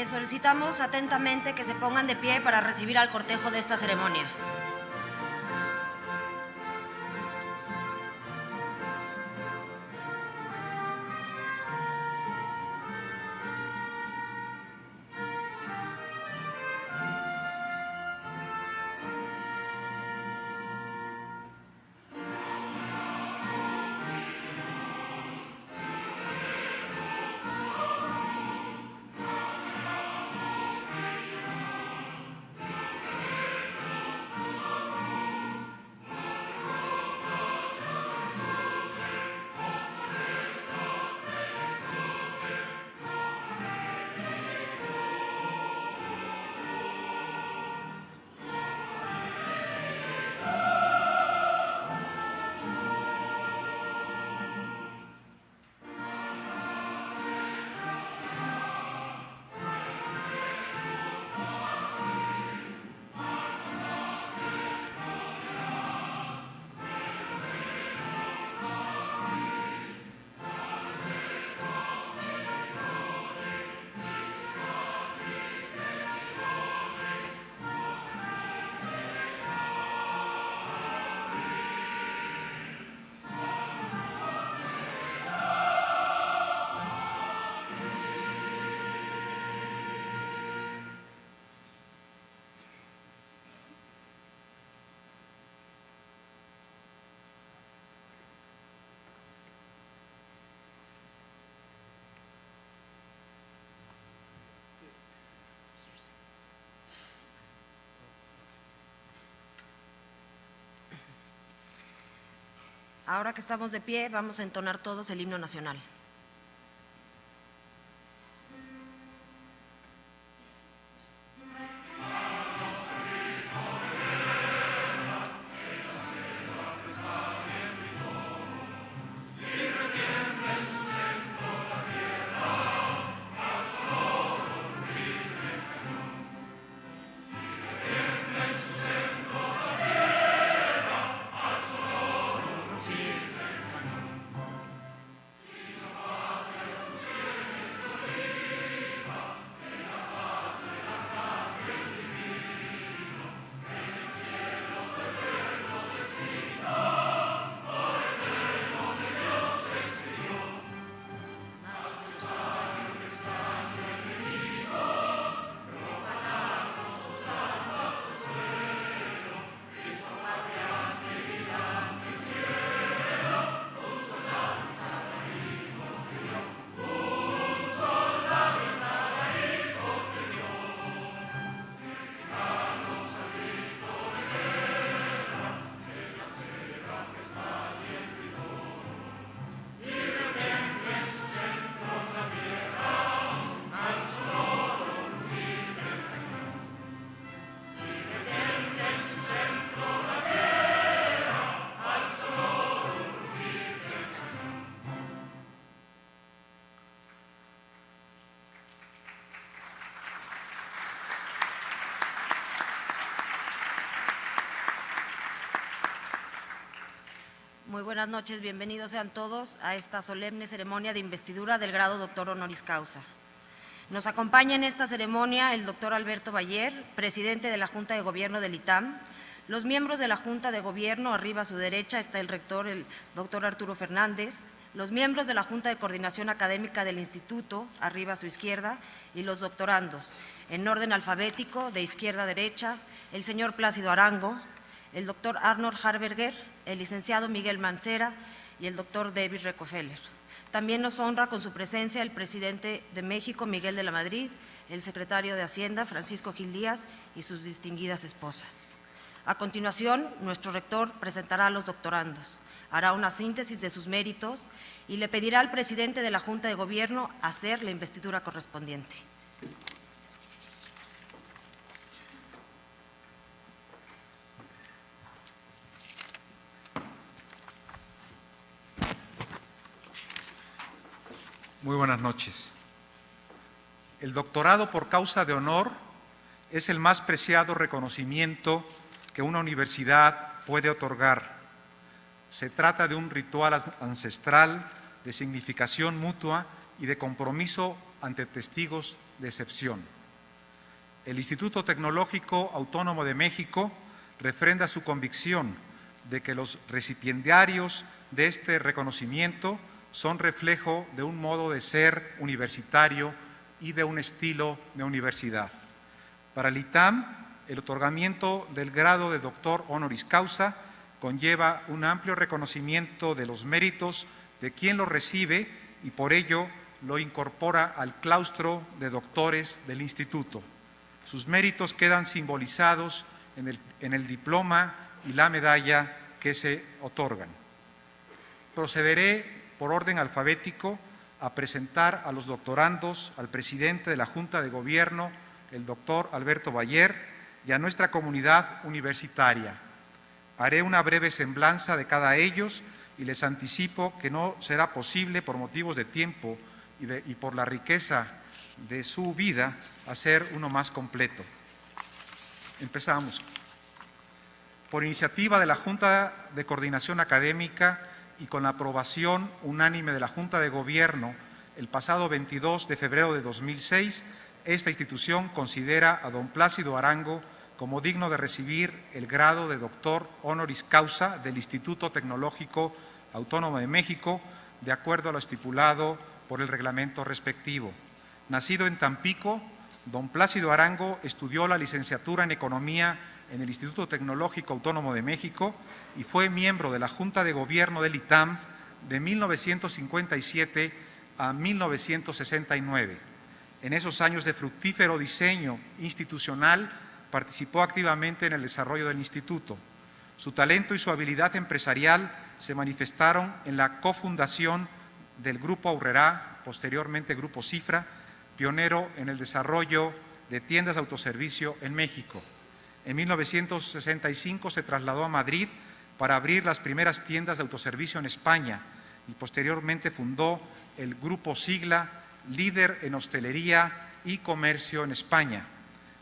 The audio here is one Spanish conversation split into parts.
Les solicitamos atentamente que se pongan de pie para recibir al cortejo de esta ceremonia. Ahora que estamos de pie, vamos a entonar todos el himno nacional. Muy buenas noches, bienvenidos sean todos a esta solemne ceremonia de investidura del grado doctor honoris causa. Nos acompaña en esta ceremonia el doctor Alberto Bayer, presidente de la Junta de Gobierno del ITAM, los miembros de la Junta de Gobierno, arriba a su derecha está el rector, el doctor Arturo Fernández, los miembros de la Junta de Coordinación Académica del Instituto, arriba a su izquierda, y los doctorandos, en orden alfabético, de izquierda a derecha, el señor Plácido Arango, el doctor Arnold Harberger, el licenciado Miguel Mancera y el doctor David Rockefeller. También nos honra con su presencia el presidente de México, Miguel de la Madrid, el secretario de Hacienda, Francisco Gil Díaz, y sus distinguidas esposas. A continuación, nuestro rector presentará a los doctorandos, hará una síntesis de sus méritos y le pedirá al presidente de la Junta de Gobierno hacer la investidura correspondiente. Muy buenas noches. El doctorado por causa de honor es el más preciado reconocimiento que una universidad puede otorgar. Se trata de un ritual ancestral de significación mutua y de compromiso ante testigos de excepción. El Instituto Tecnológico Autónomo de México refrenda su convicción de que los recipiendarios de este reconocimiento son reflejo de un modo de ser universitario y de un estilo de universidad. Para el ITAM, el otorgamiento del grado de doctor honoris causa conlleva un amplio reconocimiento de los méritos de quien lo recibe y por ello lo incorpora al claustro de doctores del instituto. Sus méritos quedan simbolizados en el diploma y la medalla que se otorgan. Procederé por orden alfabético a presentar a los doctorandos, al presidente de la Junta de Gobierno, el doctor Alberto Bayer, y a nuestra comunidad universitaria. Haré una breve semblanza de cada ellos y les anticipo que no será posible por motivos de tiempo y por la riqueza de su vida hacer uno más completo. Empezamos. Por iniciativa de la Junta de Coordinación Académica y con la aprobación unánime de la Junta de Gobierno, el pasado 22 de febrero de 2006, esta institución considera a don Plácido Arango como digno de recibir el grado de doctor honoris causa del Instituto Tecnológico Autónomo de México, de acuerdo a lo estipulado por el reglamento respectivo. Nacido en Tampico, don Plácido Arango estudió la licenciatura en Economía en el Instituto Tecnológico Autónomo de México y fue miembro de la Junta de Gobierno del ITAM de 1957 a 1969. En esos años de fructífero diseño institucional, participó activamente en el desarrollo del instituto. Su talento y su habilidad empresarial se manifestaron en la cofundación del Grupo Aurrerá, posteriormente Grupo Cifra, pionero en el desarrollo de tiendas de autoservicio en México. En 1965 se trasladó a Madrid para abrir las primeras tiendas de autoservicio en España y posteriormente fundó el Grupo Sigla, líder en hostelería y comercio en España.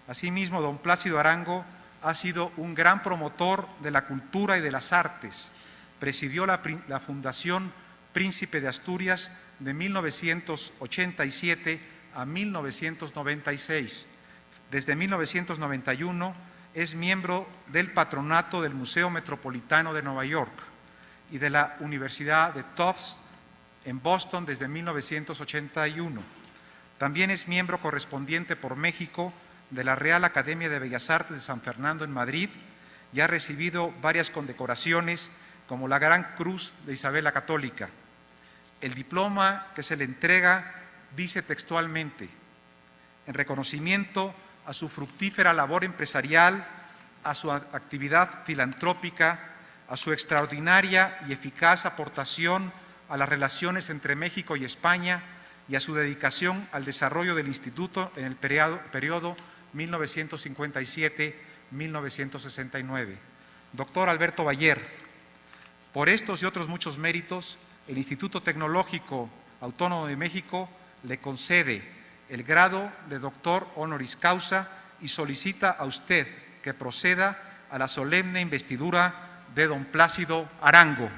Asimismo, don Plácido Arango ha sido un gran promotor de la cultura y de las artes. Presidió la Fundación Príncipe de Asturias de 1987 a 1996. Desde 1991 es miembro del patronato del Museo Metropolitano de Nueva York y de la Universidad de Tufts en Boston desde 1981. También es miembro correspondiente por México de la Real Academia de Bellas Artes de San Fernando en Madrid y ha recibido varias condecoraciones como la Gran Cruz de Isabel la Católica. El diploma que se le entrega dice textualmente: en reconocimiento a su fructífera labor empresarial, a su actividad filantrópica, a su extraordinaria y eficaz aportación a las relaciones entre México y España y a su dedicación al desarrollo del Instituto en el periodo 1957-1969. Doctor Alberto Bayer, por estos y otros muchos méritos, el Instituto Tecnológico Autónomo de México le concede el grado de doctor honoris causa y solicita a usted que proceda a la solemne investidura de don Plácido Arango.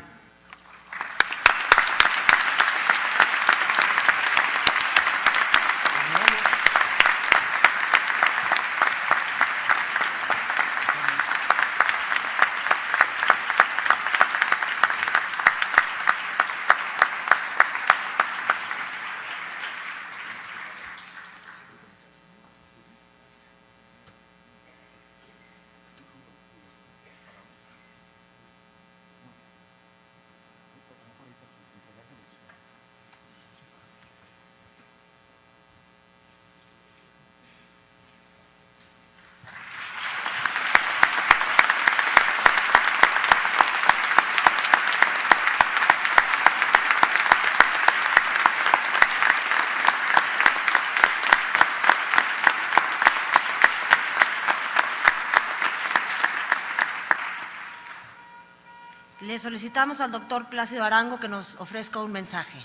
Le solicitamos al doctor Plácido Arango que nos ofrezca un mensaje.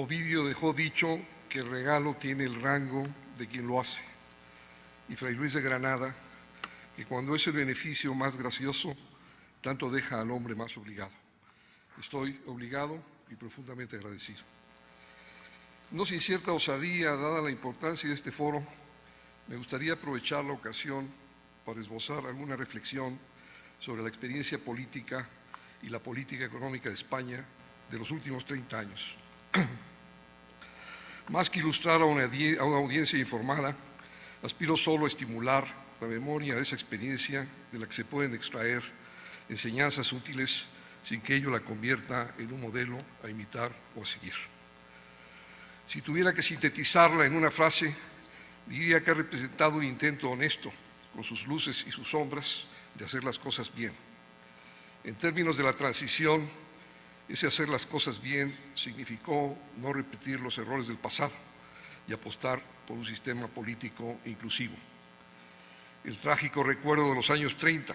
Ovidio dejó dicho que el regalo tiene el rango de quien lo hace. Y Fray Luis de Granada, que cuando es el beneficio más gracioso, tanto deja al hombre más obligado. Estoy obligado y profundamente agradecido. No sin cierta osadía, dada la importancia de este foro, me gustaría aprovechar la ocasión para esbozar alguna reflexión sobre la experiencia política y la política económica de España de los últimos 30 años. Más que ilustrar a una audiencia informada, aspiro solo a estimular la memoria de esa experiencia de la que se pueden extraer enseñanzas útiles sin que ello la convierta en un modelo a imitar o a seguir. Si tuviera que sintetizarla en una frase, diría que ha representado un intento honesto, con sus luces y sus sombras, de hacer las cosas bien. En términos de la transición, ese hacer las cosas bien significó no repetir los errores del pasado y apostar por un sistema político inclusivo. El trágico recuerdo de los años 30,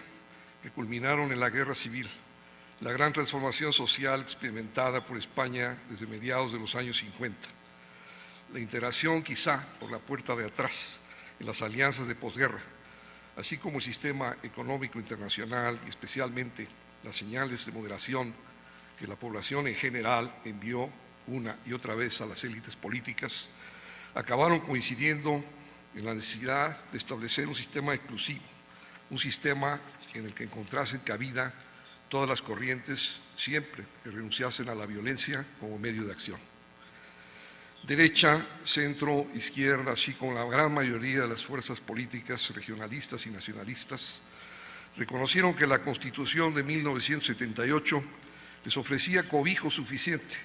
que culminaron en la Guerra Civil, la gran transformación social experimentada por España desde mediados de los años 50, la integración quizá por la puerta de atrás en las alianzas de posguerra, así como el sistema económico internacional y especialmente las señales de moderación que la población en general envió una y otra vez a las élites políticas, acabaron coincidiendo en la necesidad de establecer un sistema inclusivo, un sistema en el que encontrasen cabida todas las corrientes, siempre que renunciasen a la violencia como medio de acción. Derecha, centro, izquierda, así como la gran mayoría de las fuerzas políticas regionalistas y nacionalistas, reconocieron que la Constitución de 1978 les ofrecía cobijo suficiente,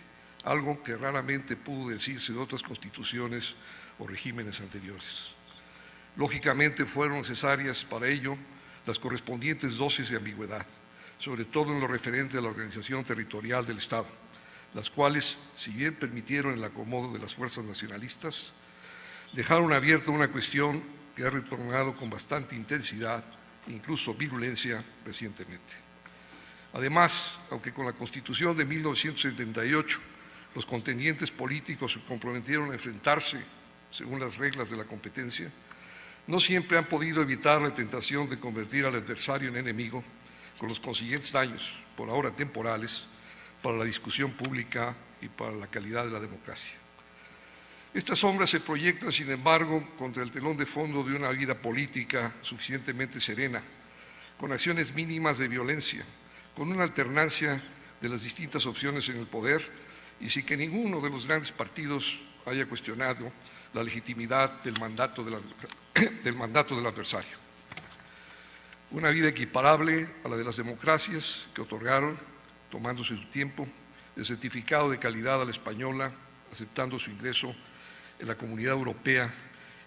algo que raramente pudo decirse de otras constituciones o regímenes anteriores. Lógicamente fueron necesarias para ello las correspondientes dosis de ambigüedad, sobre todo en lo referente a la organización territorial del Estado, las cuales, si bien permitieron el acomodo de las fuerzas nacionalistas, dejaron abierta una cuestión que ha retornado con bastante intensidad, incluso virulencia, recientemente. Además, aunque con la Constitución de 1978 los contendientes políticos se comprometieron a enfrentarse según las reglas de la competencia, no siempre han podido evitar la tentación de convertir al adversario en enemigo, con los consiguientes daños, por ahora temporales, para la discusión pública y para la calidad de la democracia. Estas sombras se proyectan, sin embargo, contra el telón de fondo de una vida política suficientemente serena, con acciones mínimas de violencia, con una alternancia de las distintas opciones en el poder y sin que ninguno de los grandes partidos haya cuestionado la legitimidad del mandato del adversario. Una vida equiparable a la de las democracias que otorgaron, tomándose su tiempo, el certificado de calidad a la española, aceptando su ingreso en la Comunidad Europea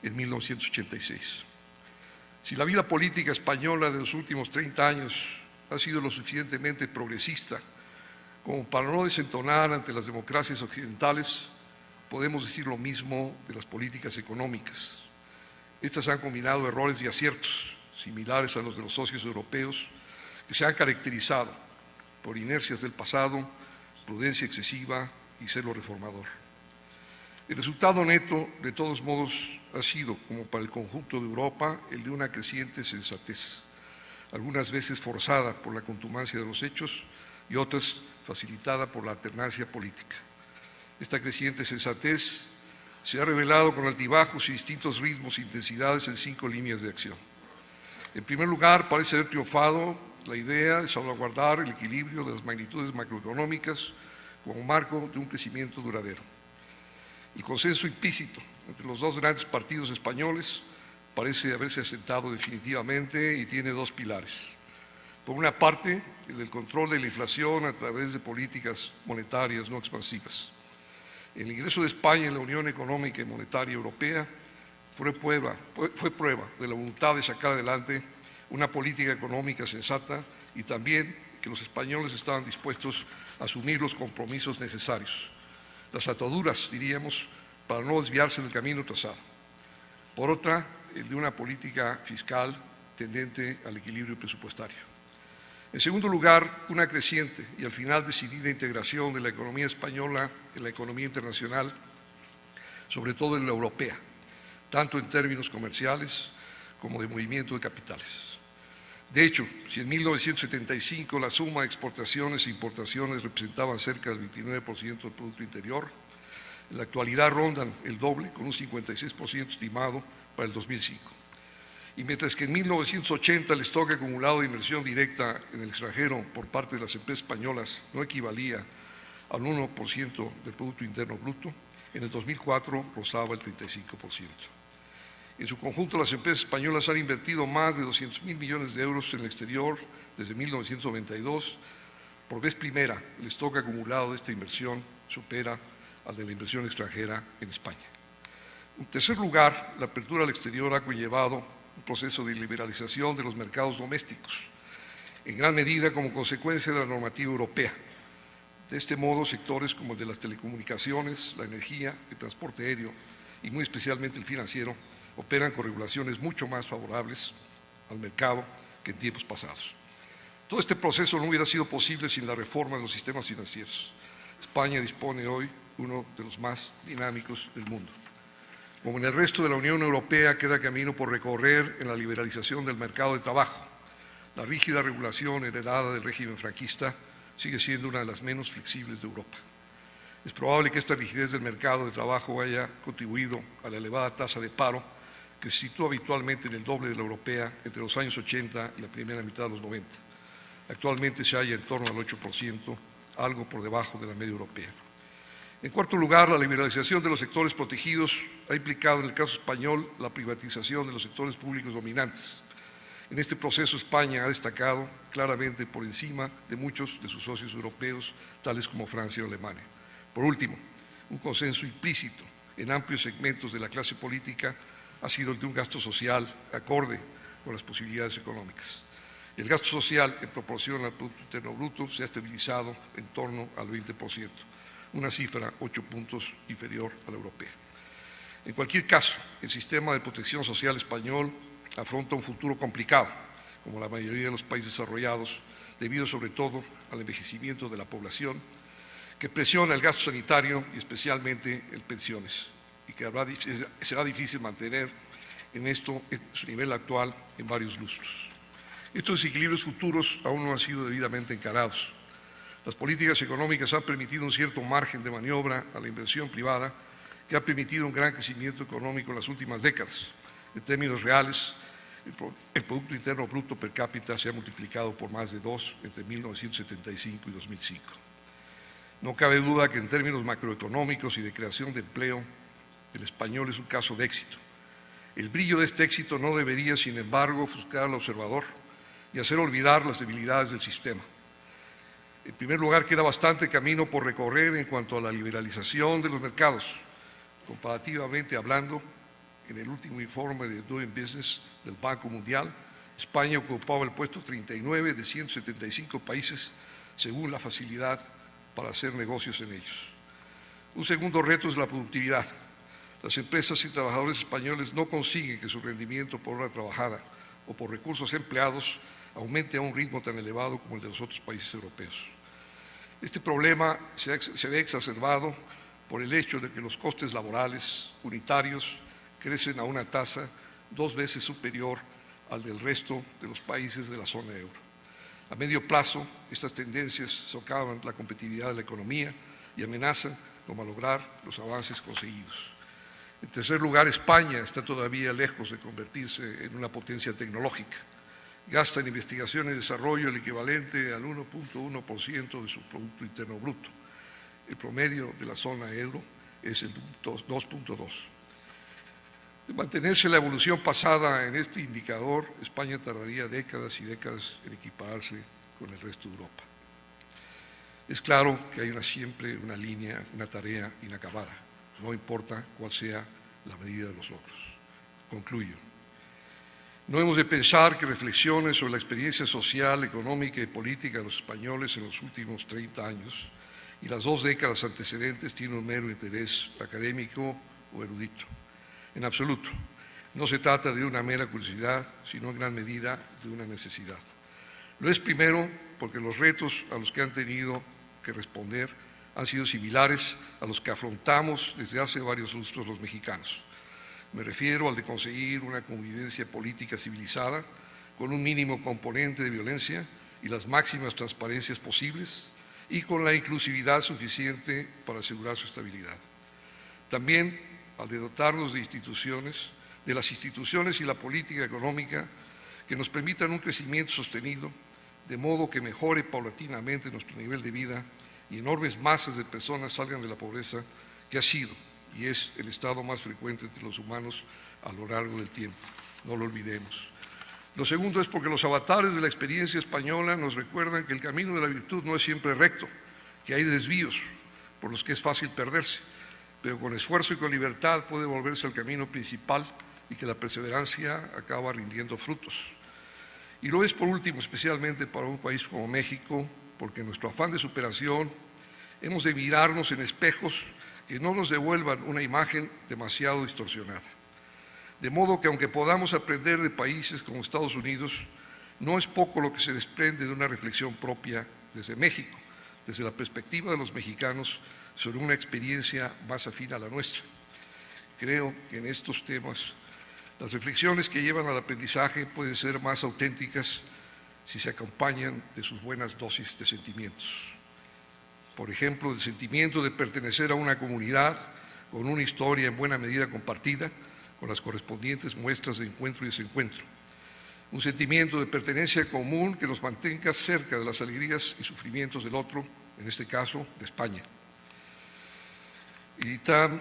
en 1986. Si la vida política española de los últimos 30 años ha sido lo suficientemente progresista como para no desentonar ante las democracias occidentales, podemos decir lo mismo de las políticas económicas. Estas han combinado errores y aciertos similares a los de los socios europeos, que se han caracterizado por inercias del pasado, prudencia excesiva y celo reformador. El resultado neto, de todos modos, ha sido, como para el conjunto de Europa, el de una creciente sensatez, algunas veces forzada por la contumacia de los hechos y otras facilitada por la alternancia política. Esta creciente sensatez se ha revelado con altibajos y distintos ritmos e intensidades en 5 líneas de acción. En primer lugar, parece haber triunfado la idea de salvaguardar el equilibrio de las magnitudes macroeconómicas como marco de un crecimiento duradero. El consenso implícito entre los dos grandes partidos españoles parece haberse asentado definitivamente y tiene 2 pilares. Por una parte, el del control de la inflación a través de políticas monetarias no expansivas. El ingreso de España en la Unión Económica y Monetaria Europea fue prueba de la voluntad de sacar adelante una política económica sensata y también que los españoles estaban dispuestos a asumir los compromisos necesarios, las ataduras, diríamos, para no desviarse del camino trazado. Por otra, el de una política fiscal tendente al equilibrio presupuestario. En segundo lugar, una creciente y al final decidida integración de la economía española en la economía internacional, sobre todo en la europea, tanto en términos comerciales como de movimiento de capitales. De hecho, si en 1975 la suma de exportaciones e importaciones representaban cerca del 29% del Producto Interior, en la actualidad rondan el doble, con un 56% estimado para el 2005. Y mientras que en 1980 el stock acumulado de inversión directa en el extranjero por parte de las empresas españolas no equivalía al 1% del Producto Interno Bruto, en el 2004 rozaba el 35%. En su conjunto, las empresas españolas han invertido más de 200.000 millones de euros en el exterior desde 1992. Por vez primera, el stock acumulado de esta inversión supera al de la inversión extranjera en España. En tercer lugar, la apertura al exterior ha conllevado un proceso de liberalización de los mercados domésticos, en gran medida como consecuencia de la normativa europea. De este modo, sectores como el de las telecomunicaciones, la energía, el transporte aéreo y muy especialmente el financiero operan con regulaciones mucho más favorables al mercado que en tiempos pasados. Todo este proceso no hubiera sido posible sin la reforma de los sistemas financieros. España dispone hoy de uno de los más dinámicos del mundo. Como en el resto de la Unión Europea, queda camino por recorrer en la liberalización del mercado de trabajo. La rígida regulación heredada del régimen franquista sigue siendo una de las menos flexibles de Europa. Es probable que esta rigidez del mercado de trabajo haya contribuido a la elevada tasa de paro, que se sitúa habitualmente en el doble de la europea entre los años 80 y la primera mitad de los 90. Actualmente se halla en torno al 8%, algo por debajo de la media europea. En cuarto lugar, la liberalización de los sectores protegidos ha implicado en el caso español la privatización de los sectores públicos dominantes. En este proceso España ha destacado claramente por encima de muchos de sus socios europeos, tales como Francia o Alemania. Por último, un consenso implícito en amplios segmentos de la clase política ha sido el de un gasto social acorde con las posibilidades económicas. El gasto social en proporción al Producto Interno Bruto se ha estabilizado en torno al 20%, una cifra 8 puntos inferior a la europea. En cualquier caso, el sistema de protección social español afronta un futuro complicado, como la mayoría de los países desarrollados, debido sobre todo al envejecimiento de la población, que presiona el gasto sanitario y especialmente el pensiones, y que será difícil mantener en su nivel actual en varios lustros. Estos desequilibrios futuros aún no han sido debidamente encarados. Las políticas económicas han permitido un cierto margen de maniobra a la inversión privada, que ha permitido un gran crecimiento económico en las últimas décadas. En términos reales, el Producto Interno Bruto per cápita se ha multiplicado por más de 2 entre 1975 y 2005. No cabe duda que en términos macroeconómicos y de creación de empleo, el español es un caso de éxito. El brillo de este éxito no debería, sin embargo, ofuscar al observador y hacer olvidar las debilidades del sistema. En primer lugar, queda bastante camino por recorrer en cuanto a la liberalización de los mercados. Comparativamente hablando, en el último informe de Doing Business del Banco Mundial, España ocupaba el puesto 39 de 175 países según la facilidad para hacer negocios en ellos. Un segundo reto es la productividad. Las empresas y trabajadores españoles no consiguen que su rendimiento por hora trabajada o por recursos empleados aumente a un ritmo tan elevado como el de los otros países europeos. Este problema se ve exacerbado por el hecho de que los costes laborales unitarios crecen a una tasa 2 veces superior al del resto de los países de la zona euro. A medio plazo, estas tendencias socavan la competitividad de la economía y amenazan con malograr los avances conseguidos. En tercer lugar, España está todavía lejos de convertirse en una potencia tecnológica. Gasta en investigación y desarrollo el equivalente al 1.1% de su Producto Interno Bruto. El promedio de la zona euro es el 2.2. De mantenerse la evolución pasada en este indicador, España tardaría décadas y décadas en equipararse con el resto de Europa. Es claro que hay siempre una línea, una tarea inacabada, no importa cuál sea la medida de los logros. Concluyo. No hemos de pensar que reflexiones sobre la experiencia social, económica y política de los españoles en los últimos 30 años y las 2 décadas antecedentes tienen un mero interés académico o erudito. En absoluto. No se trata de una mera curiosidad, sino en gran medida de una necesidad. Lo es primero porque los retos a los que han tenido que responder han sido similares a los que afrontamos desde hace varios lustros los mexicanos. Me refiero al de conseguir una convivencia política civilizada con un mínimo componente de violencia y las máximas transparencias posibles y con la inclusividad suficiente para asegurar su estabilidad. También al de dotarnos de instituciones, de las instituciones y la política económica que nos permitan un crecimiento sostenido, de modo que mejore paulatinamente nuestro nivel de vida y enormes masas de personas salgan de la pobreza que ha sido y es el estado más frecuente entre los humanos a lo largo del tiempo. No lo olvidemos. Lo segundo es porque los avatares de la experiencia española nos recuerdan que el camino de la virtud no es siempre recto, que hay desvíos por los que es fácil perderse, pero con esfuerzo y con libertad puede volverse al camino principal y que la perseverancia acaba rindiendo frutos. Y lo es por último, especialmente para un país como México, porque en nuestro afán de superación hemos de mirarnos en espejos que no nos devuelvan una imagen demasiado distorsionada. De modo que aunque podamos aprender de países como Estados Unidos, no es poco lo que se desprende de una reflexión propia desde México, desde la perspectiva de los mexicanos sobre una experiencia más afín a la nuestra. Creo que en estos temas las reflexiones que llevan al aprendizaje pueden ser más auténticas si se acompañan de sus buenas dosis de sentimientos. Por ejemplo, el sentimiento de pertenecer a una comunidad con una historia en buena medida compartida, con las correspondientes muestras de encuentro y desencuentro. Un sentimiento de pertenencia común que nos mantenga cerca de las alegrías y sufrimientos del otro, en este caso, de España. El ITAM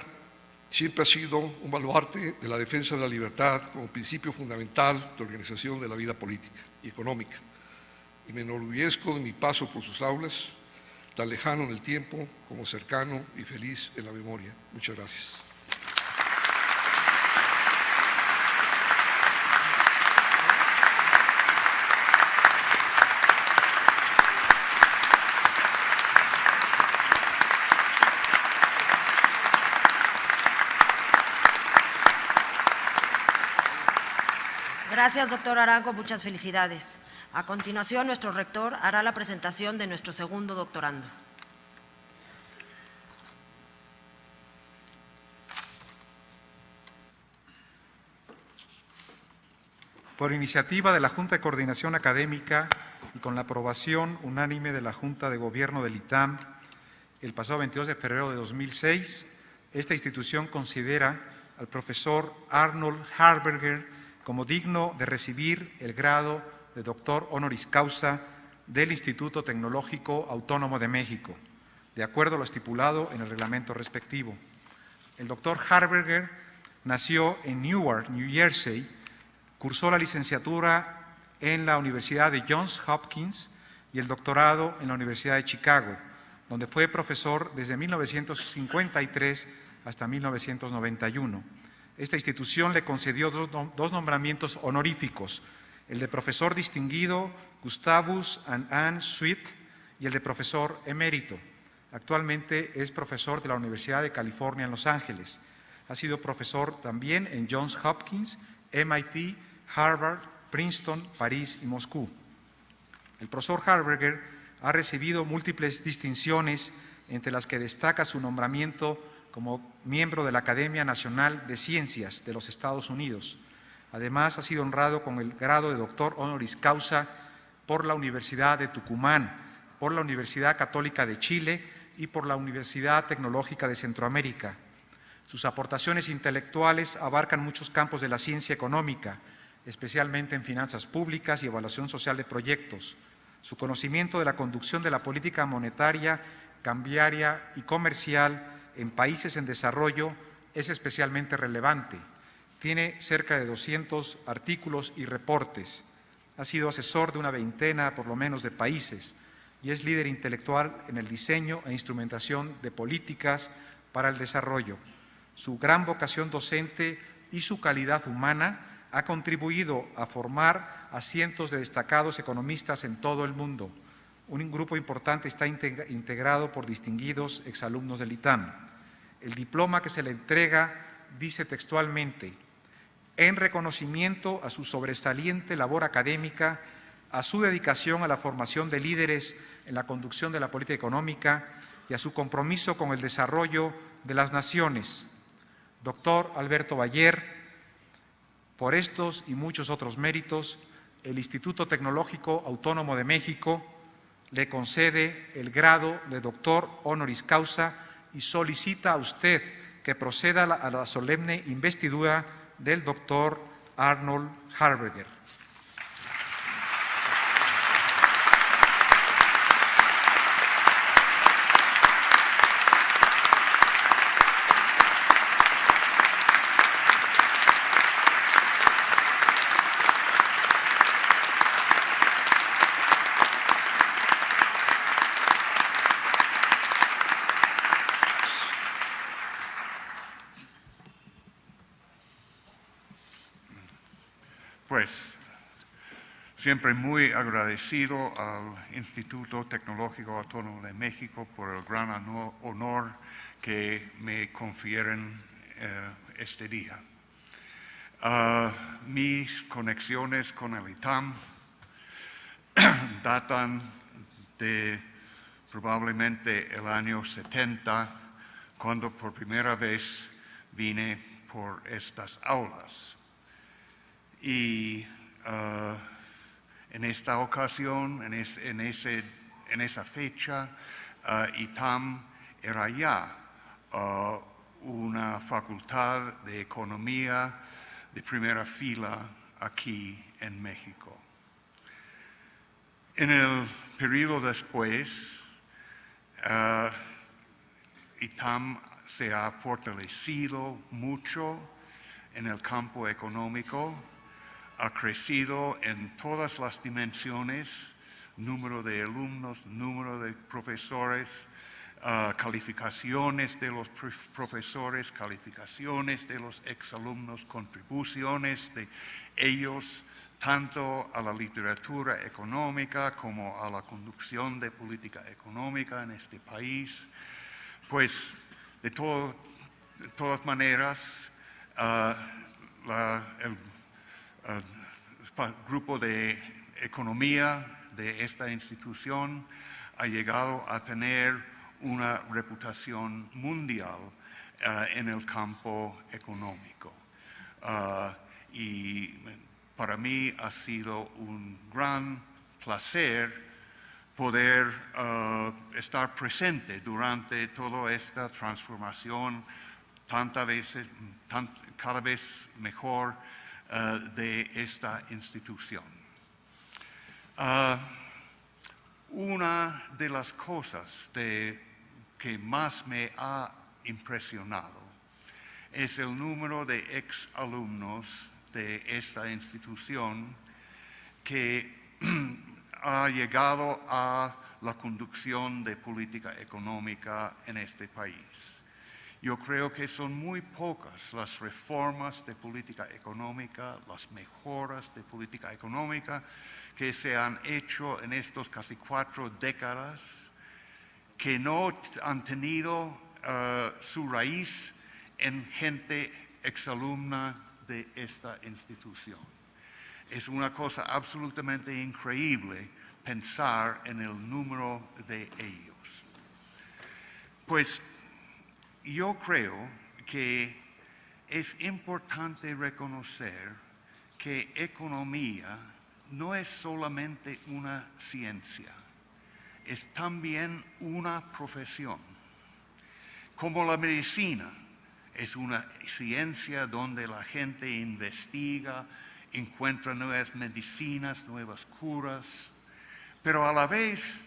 siempre ha sido un baluarte de la defensa de la libertad como principio fundamental de organización de la vida política y económica. Y me enorgullezco de mi paso por sus aulas, tan lejano en el tiempo como cercano y feliz en la memoria. Muchas gracias. Gracias, doctor Arango, muchas felicidades. A continuación, nuestro rector hará la presentación de nuestro segundo doctorando. Por iniciativa de la Junta de Coordinación Académica y con la aprobación unánime de la Junta de Gobierno del ITAM, el pasado 22 de febrero de 2006, esta institución considera al profesor Arnold Harberger como digno de recibir el grado de doctor honoris causa del Instituto Tecnológico Autónomo de México, de acuerdo a lo estipulado en el reglamento respectivo. El doctor Harberger nació en Newark, New Jersey, cursó la licenciatura en la Universidad de Johns Hopkins y el doctorado en la Universidad de Chicago, donde fue profesor desde 1953 hasta 1991. Esta institución le concedió dos nombramientos honoríficos, el de profesor distinguido Gustavus and Anne Sweet y el de profesor emérito. Actualmente es profesor de la Universidad de California en Los Ángeles. Ha sido profesor también en Johns Hopkins, MIT, Harvard, Princeton, París y Moscú. El profesor Harberger ha recibido múltiples distinciones, entre las que destaca su nombramiento como miembro de la Academia Nacional de Ciencias de los Estados Unidos. Además, ha sido honrado con el grado de doctor honoris causa por la Universidad de Tucumán, por la Universidad Católica de Chile y por la Universidad Tecnológica de Centroamérica. Sus aportaciones intelectuales abarcan muchos campos de la ciencia económica, especialmente en finanzas públicas y evaluación social de proyectos. Su conocimiento de la conducción de la política monetaria, cambiaria y comercial en países en desarrollo es especialmente relevante. Tiene cerca de 200 artículos y reportes. Ha sido asesor de una veintena, por lo menos, de países y es líder intelectual en el diseño e instrumentación de políticas para el desarrollo. Su gran vocación docente y su calidad humana ha contribuido a formar a cientos de destacados economistas en todo el mundo. Un grupo importante está integrado por distinguidos exalumnos del ITAM. El diploma que se le entrega dice textualmente: en reconocimiento a su sobresaliente labor académica, a su dedicación a la formación de líderes en la conducción de la política económica y a su compromiso con el desarrollo de las naciones. Doctor Alberto Bayer, por estos y muchos otros méritos, el Instituto Tecnológico Autónomo de México le concede el grado de doctor honoris causa y solicita a usted que proceda a la solemne investidura del doctor Arnold Harberger. Pues siempre muy agradecido al Instituto Tecnológico Autónomo de México por el gran honor que me confieren este día. Mis conexiones con el ITAM datan de probablemente el año 70, cuando por primera vez vine por estas aulas. Y en esta ocasión, en esa fecha, ITAM era ya una facultad de economía de primera fila aquí en México. En el periodo después, ITAM se ha fortalecido mucho en el campo económico, ha crecido en todas las dimensiones, número de alumnos, número de profesores, calificaciones de los profesores, calificaciones de los exalumnos, contribuciones de ellos, tanto a la literatura económica como a la conducción de política económica en este país. Pues, de todas maneras, el grupo de economía de esta institución ha llegado a tener una reputación mundial en el campo económico. Y para mí ha sido un gran placer poder estar presente durante toda esta transformación cada vez mejor de esta institución. Una de las cosas que más me ha impresionado es el número de exalumnos de esta institución que ha llegado a la conducción de política económica en este país. Yo creo que son muy pocas las reformas de política económica, las mejoras de política económica que se han hecho en estos casi 4 décadas, que no han tenido su raíz en gente exalumna de esta institución. Es una cosa absolutamente increíble pensar en el número de ellos. Pues yo creo que es importante reconocer que economía no es solamente una ciencia, es también una profesión. Como la medicina es una ciencia donde la gente investiga, encuentra nuevas medicinas, nuevas curas, pero a la vez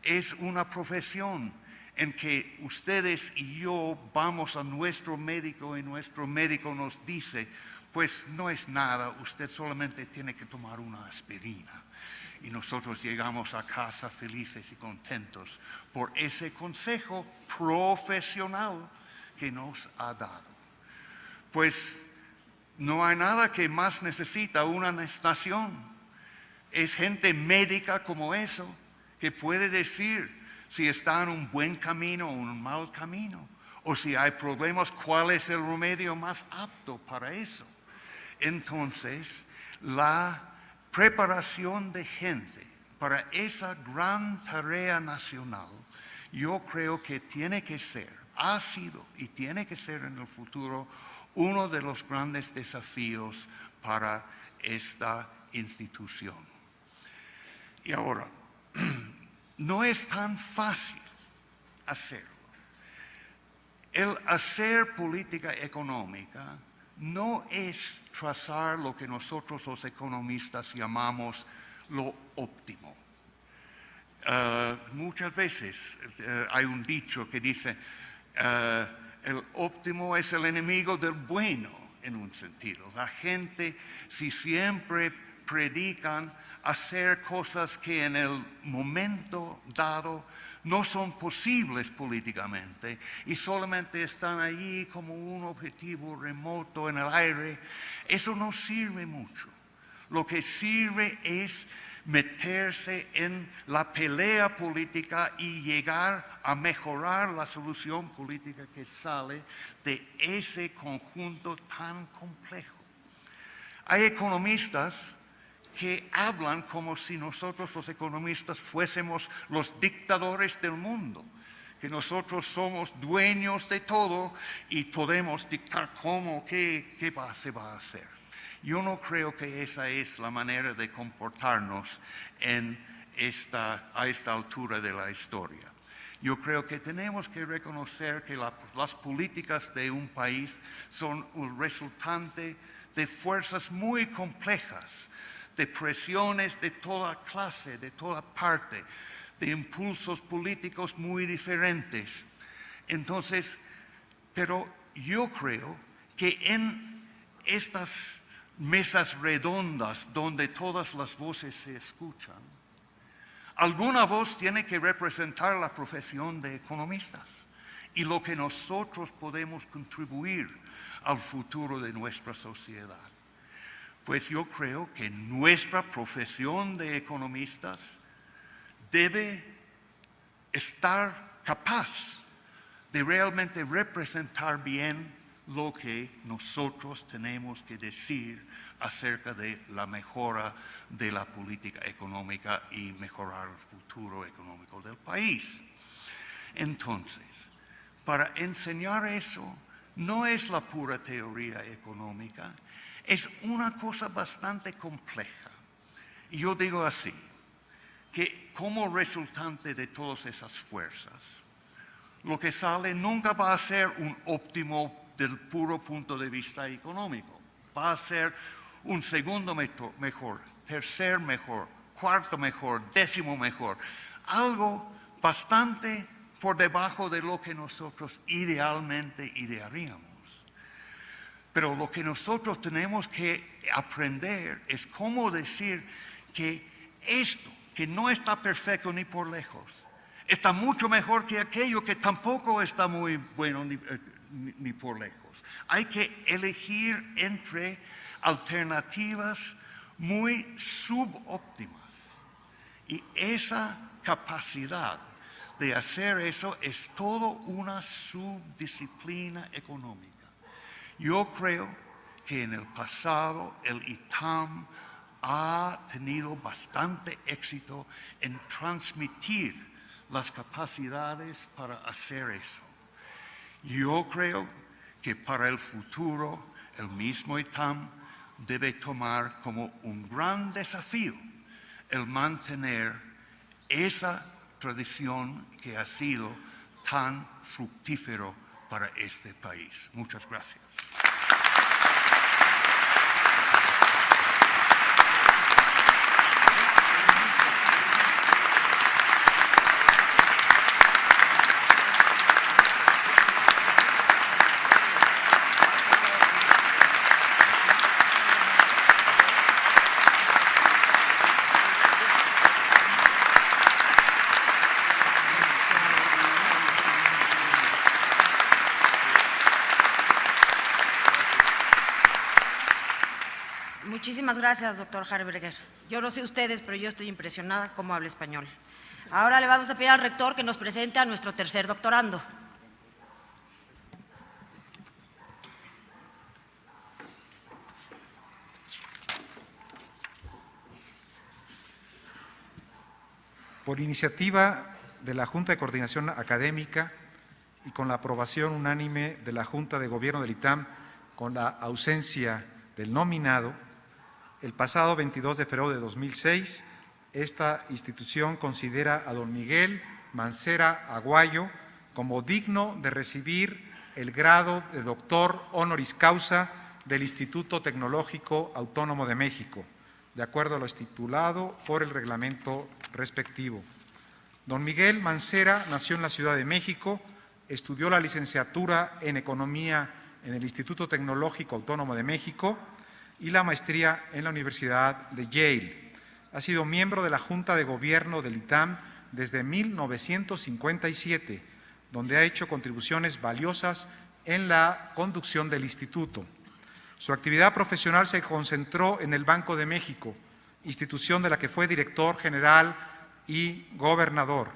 es una profesión en que ustedes y yo vamos a nuestro médico y nuestro médico nos dice, pues no es nada, usted solamente tiene que tomar una aspirina. Y nosotros llegamos a casa felices y contentos por ese consejo profesional que nos ha dado. Pues no hay nada que más necesita una nación. Es gente médica como eso que puede decir si está en un buen camino o un mal camino, o si hay problemas, cuál es el remedio más apto para eso. Entonces, la preparación de gente para esa gran tarea nacional, yo creo que tiene que ser, ha sido y tiene que ser en el futuro uno de los grandes desafíos para esta institución. Y ahora, no es tan fácil hacerlo. El hacer política económica no es trazar lo que nosotros los economistas llamamos lo óptimo. Muchas veces hay un dicho que dice, el óptimo es el enemigo del bueno, en un sentido. La gente, si siempre predican hacer cosas que en el momento dado no son posibles políticamente y solamente están allí como un objetivo remoto en el aire, eso no sirve mucho. Lo que sirve es meterse en la pelea política y llegar a mejorar la solución política que sale de ese conjunto tan complejo. Hay economistas que hablan como si nosotros los economistas fuésemos los dictadores del mundo, que nosotros somos dueños de todo y podemos dictar cómo, qué se va a hacer. Yo no creo que esa es la manera de comportarnos a esta altura de la historia. Yo creo que tenemos que reconocer que las políticas de un país son un resultante de fuerzas muy complejas, de presiones de toda clase, de toda parte, de impulsos políticos muy diferentes. Entonces, pero yo creo que en estas mesas redondas donde todas las voces se escuchan, alguna voz tiene que representar la profesión de economistas y lo que nosotros podemos contribuir al futuro de nuestra sociedad. Pues yo creo que nuestra profesión de economistas debe estar capaz de realmente representar bien lo que nosotros tenemos que decir acerca de la mejora de la política económica y mejorar el futuro económico del país. Entonces, para enseñar eso no es la pura teoría económica, es una cosa bastante compleja. Y yo digo así, que como resultante de todas esas fuerzas, lo que sale nunca va a ser un óptimo del puro punto de vista económico. Va a ser un segundo mejor, tercer mejor, cuarto mejor, décimo mejor. Algo bastante por debajo de lo que nosotros idealmente idearíamos. Pero lo que nosotros tenemos que aprender es cómo decir que esto, que no está perfecto ni por lejos, está mucho mejor que aquello que tampoco está muy bueno ni por lejos. Hay que elegir entre alternativas muy subóptimas. Y esa capacidad de hacer eso es todo una subdisciplina económica. Yo creo que en el pasado el ITAM ha tenido bastante éxito en transmitir las capacidades para hacer eso. Yo creo que para el futuro el mismo ITAM debe tomar como un gran desafío el mantener esa tradición que ha sido tan fructífero para este país. Muchas gracias. Muchísimas gracias, doctor Harberger. Yo no sé ustedes, pero yo estoy impresionada cómo habla español. Ahora le vamos a pedir al rector que nos presente a nuestro tercer doctorando. Por iniciativa de la Junta de Coordinación Académica y con la aprobación unánime de la Junta de Gobierno del ITAM, con la ausencia del nominado, el pasado 22 de febrero de 2006, esta institución considera a don Miguel Mancera Aguayo como digno de recibir el grado de doctor honoris causa del Instituto Tecnológico Autónomo de México, de acuerdo a lo estipulado por el reglamento respectivo. Don Miguel Mancera nació en la Ciudad de México, estudió la licenciatura en Economía en el Instituto Tecnológico Autónomo de México y la maestría en la Universidad de Yale. Ha sido miembro de la Junta de Gobierno del ITAM desde 1957, donde ha hecho contribuciones valiosas en la conducción del instituto. Su actividad profesional se concentró en el Banco de México, institución de la que fue director general y gobernador.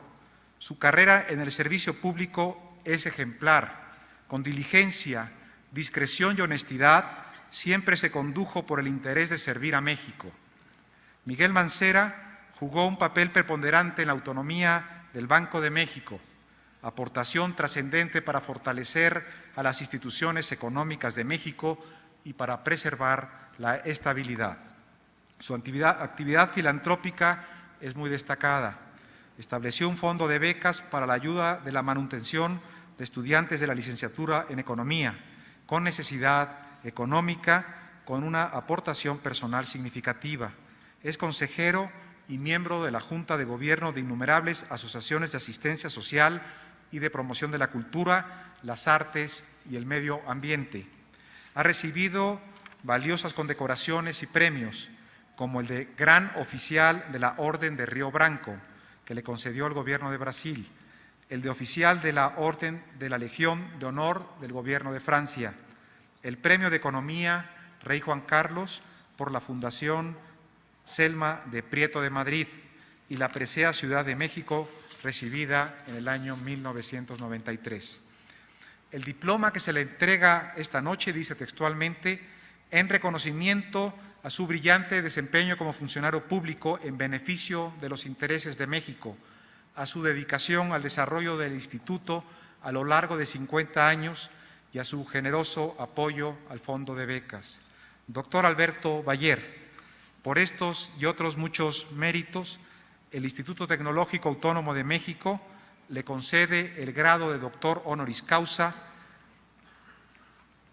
Su carrera en el servicio público es ejemplar. Con diligencia, discreción y honestidad, siempre se condujo por el interés de servir a México. Miguel Mancera jugó un papel preponderante en la autonomía del Banco de México, aportación trascendente para fortalecer a las instituciones económicas de México y para preservar la estabilidad. Su actividad filantrópica es muy destacada. Estableció un fondo de becas para la ayuda de la manutención de estudiantes de la licenciatura en Economía, con necesidad económica, con una aportación personal significativa. Es consejero y miembro de la Junta de Gobierno de innumerables asociaciones de asistencia social y de promoción de la cultura, las artes y el medio ambiente. Ha recibido valiosas condecoraciones y premios, como el de Gran Oficial de la Orden de Río Branco, que le concedió el Gobierno de Brasil, el de Oficial de la Orden de la Legión de Honor del Gobierno de Francia, el Premio de Economía Rey Juan Carlos por la Fundación Selma de Prieto de Madrid y la presea Ciudad de México, recibida en el año 1993. El diploma que se le entrega esta noche dice textualmente: en reconocimiento a su brillante desempeño como funcionario público en beneficio de los intereses de México, a su dedicación al desarrollo del Instituto a lo largo de 50 años y a su generoso apoyo al Fondo de Becas. Doctor Alberto Bayer, por estos y otros muchos méritos, el Instituto Tecnológico Autónomo de México le concede el grado de doctor honoris causa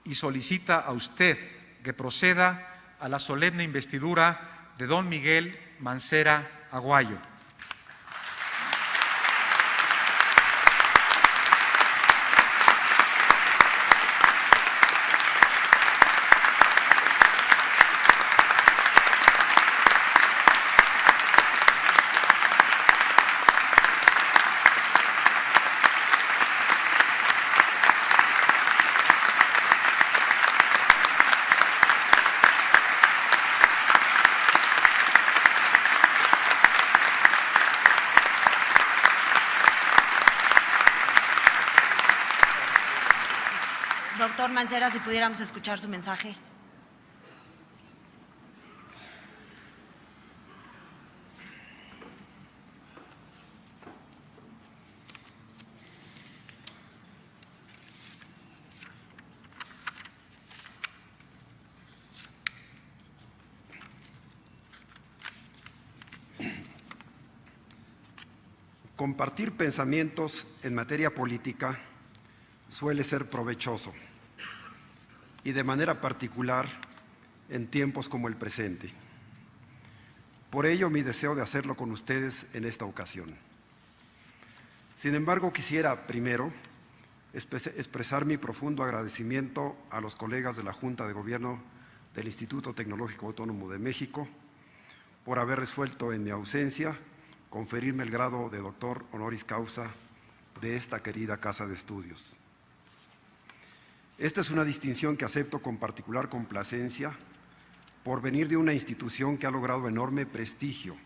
y solicita a usted que proceda a la solemne investidura de don Miguel Mancera Aguayo. Doctor Mancera, si pudiéramos escuchar su mensaje. Compartir pensamientos en materia política suele ser provechoso, y de manera particular en tiempos como el presente. Por ello, mi deseo de hacerlo con ustedes en esta ocasión. Sin embargo, quisiera primero expresar mi profundo agradecimiento a los colegas de la Junta de Gobierno del Instituto Tecnológico Autónomo de México por haber resuelto en mi ausencia conferirme el grado de doctor honoris causa de esta querida casa de estudios. Esta es una distinción que acepto con particular complacencia por venir de una institución que ha logrado enorme prestigio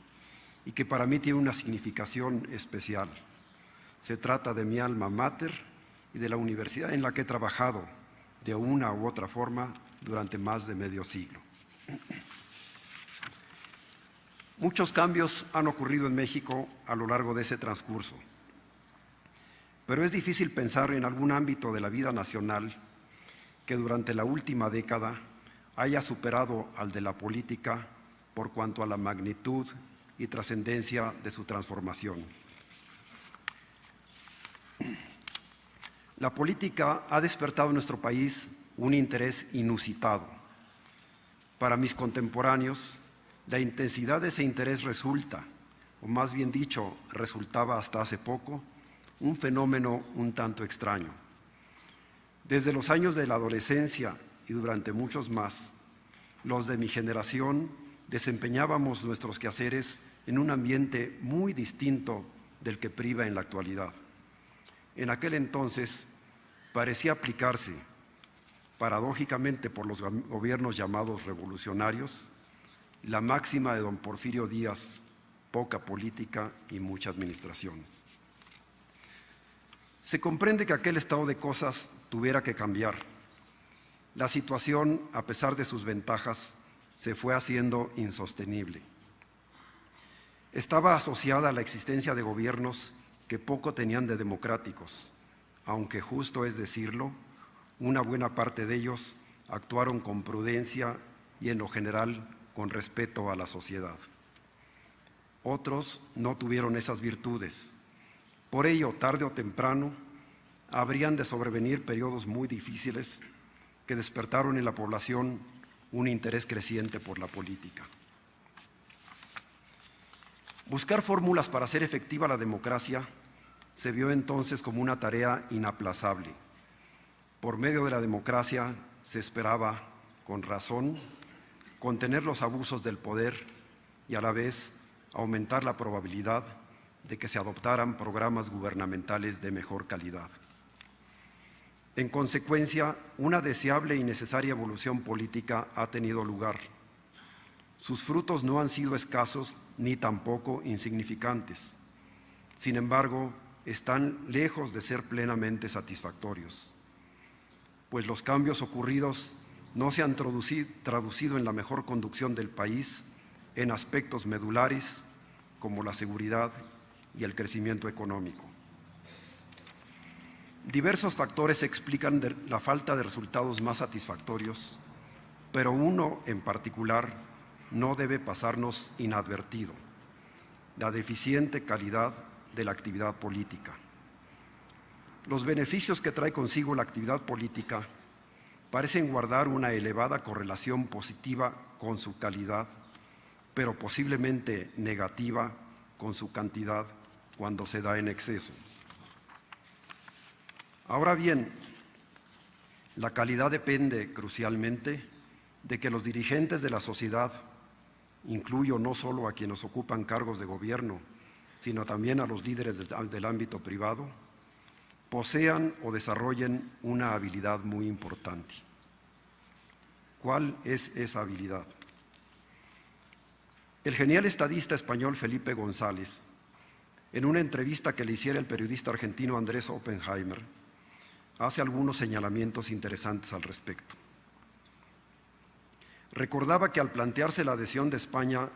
y que para mí tiene una significación especial. Se trata de mi alma mater y de la universidad en la que he trabajado de una u otra forma durante más de medio siglo. Muchos cambios han ocurrido en México a lo largo de ese transcurso, pero es difícil pensar en algún ámbito de la vida nacional que durante la última década haya superado al de la política por cuanto a la magnitud y trascendencia de su transformación. La política ha despertado en nuestro país un interés inusitado. Para mis contemporáneos, la intensidad de ese interés resulta, o más bien dicho, resultaba hasta hace poco, un fenómeno un tanto extraño. Desde los años de la adolescencia y durante muchos más, los de mi generación desempeñábamos nuestros quehaceres en un ambiente muy distinto del que priva en la actualidad. En aquel entonces parecía aplicarse, paradójicamente por los gobiernos llamados revolucionarios, la máxima de don Porfirio Díaz: poca política y mucha administración. Se comprende que aquel estado de cosas tuviera que cambiar. La situación, a pesar de sus ventajas, se fue haciendo insostenible. Estaba asociada a la existencia de gobiernos que poco tenían de democráticos, aunque justo es decirlo, una buena parte de ellos actuaron con prudencia y en lo general con respeto a la sociedad. Otros no tuvieron esas virtudes. Por ello, tarde o temprano, habrían de sobrevenir periodos muy difíciles que despertaron en la población un interés creciente por la política. Buscar fórmulas para hacer efectiva la democracia se vio entonces como una tarea inaplazable. Por medio de la democracia se esperaba, con razón, contener los abusos del poder y a la vez aumentar la probabilidad de que se adoptaran programas gubernamentales de mejor calidad. En consecuencia, una deseable y necesaria evolución política ha tenido lugar. Sus frutos no han sido escasos ni tampoco insignificantes. Sin embargo, están lejos de ser plenamente satisfactorios, pues los cambios ocurridos no se han traducido en la mejor conducción del país en aspectos medulares como la seguridad y el crecimiento económico. Diversos factores explican la falta de resultados más satisfactorios, pero uno en particular no debe pasarnos inadvertido: la deficiente calidad de la actividad política. Los beneficios que trae consigo la actividad política parecen guardar una elevada correlación positiva con su calidad, pero posiblemente negativa con su cantidad cuando se da en exceso. Ahora bien, la calidad depende crucialmente de que los dirigentes de la sociedad, incluyo no solo a quienes ocupan cargos de gobierno, sino también a los líderes del ámbito privado, posean o desarrollen una habilidad muy importante. ¿Cuál es esa habilidad? El genial estadista español Felipe González, en una entrevista que le hiciera el periodista argentino Andrés Oppenheimer, hace algunos señalamientos interesantes al respecto. Recordaba que al plantearse la adhesión de España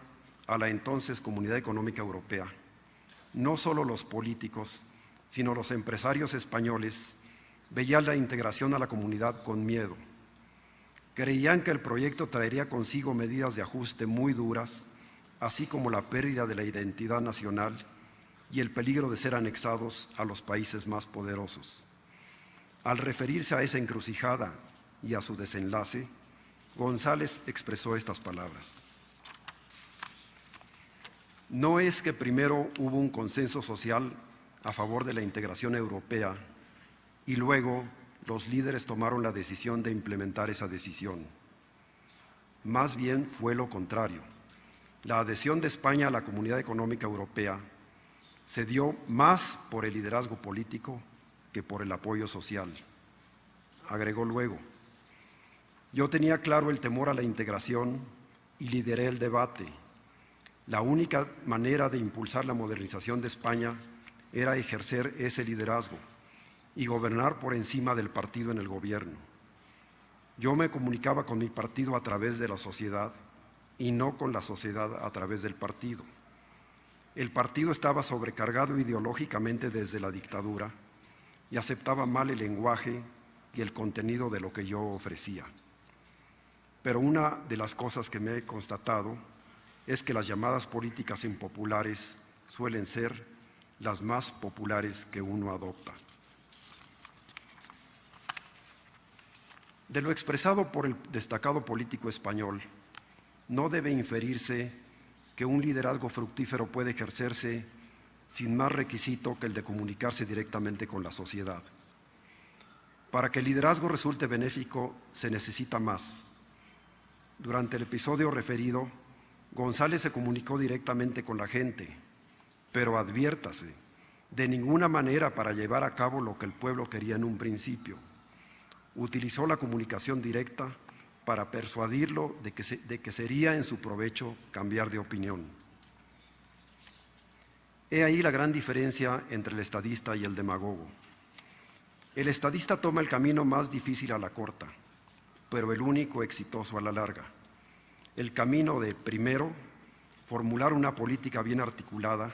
a la entonces Comunidad Económica Europea, no solo los políticos, sino los empresarios españoles veían la integración a la comunidad con miedo. Creían que el proyecto traería consigo medidas de ajuste muy duras, así como la pérdida de la identidad nacional y el peligro de ser anexados a los países más poderosos. Al referirse a esa encrucijada y a su desenlace, González expresó estas palabras: no es que primero hubo un consenso social a favor de la integración europea y luego los líderes tomaron la decisión de implementar esa decisión. Más bien fue lo contrario. La adhesión de España a la Comunidad Económica Europea se dio más por el liderazgo político que por el apoyo social. Agregó luego: yo tenía claro el temor a la integración y lideré el debate. La única manera de impulsar la modernización de España era ejercer ese liderazgo y gobernar por encima del partido en el gobierno. Yo me comunicaba con mi partido a través de la sociedad y no con la sociedad a través del partido. El partido estaba sobrecargado ideológicamente desde la dictadura y aceptaba mal el lenguaje y el contenido de lo que yo ofrecía. Pero una de las cosas que me he constatado es que las llamadas políticas impopulares suelen ser las más populares que uno adopta. De lo expresado por el destacado político español, no debe inferirse que un liderazgo fructífero puede ejercerse sin más requisito que el de comunicarse directamente con la sociedad. Para que el liderazgo resulte benéfico, se necesita más. Durante el episodio referido, González se comunicó directamente con la gente, pero adviértase, de ninguna manera para llevar a cabo lo que el pueblo quería en un principio. Utilizó la comunicación directa para persuadirlo de que sería en su provecho cambiar de opinión. He ahí la gran diferencia entre el estadista y el demagogo. El estadista toma el camino más difícil a la corta, pero el único exitoso a la larga. El camino de, primero, formular una política bien articulada,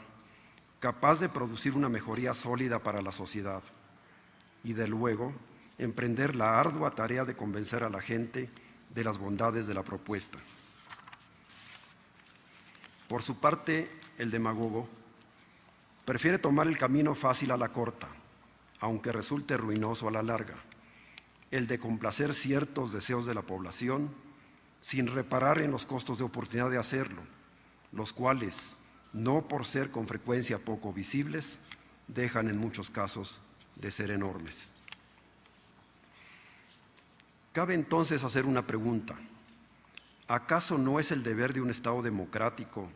capaz de producir una mejoría sólida para la sociedad, y de luego, emprender la ardua tarea de convencer a la gente de las bondades de la propuesta. Por su parte, el demagogo prefiere tomar el camino fácil a la corta, aunque resulte ruinoso a la larga, el de complacer ciertos deseos de la población sin reparar en los costos de oportunidad de hacerlo, los cuales, no por ser con frecuencia poco visibles, dejan en muchos casos de ser enormes. Cabe entonces hacer una pregunta. ¿Acaso no es el deber de un Estado democrático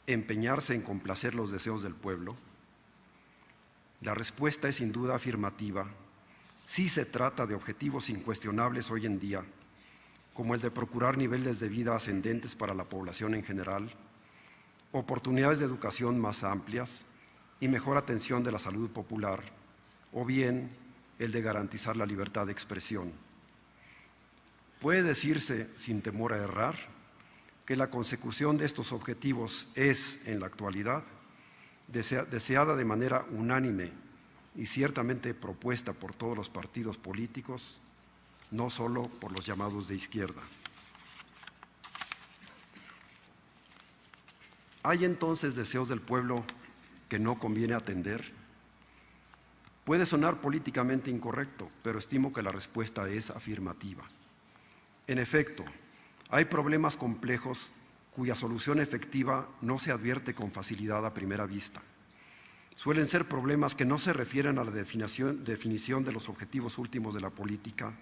empeñarse en complacer los deseos del pueblo? La respuesta es sin duda afirmativa. Sí se trata de objetivos incuestionables hoy en día, como el de procurar niveles de vida ascendentes para la población en general, oportunidades de educación más amplias y mejor atención de la salud popular, o bien el de garantizar la libertad de expresión. Puede decirse, sin temor a errar, que la consecución de estos objetivos es, en la actualidad, deseada de manera unánime y ciertamente propuesta por todos los partidos políticos, no solo por los llamados de izquierda. ¿Hay entonces deseos del pueblo que no conviene atender? Puede sonar políticamente incorrecto, pero estimo que la respuesta es afirmativa. En efecto, hay problemas complejos cuya solución efectiva no se advierte con facilidad a primera vista. Suelen ser problemas que no se refieren a la definición de los objetivos últimos de la política,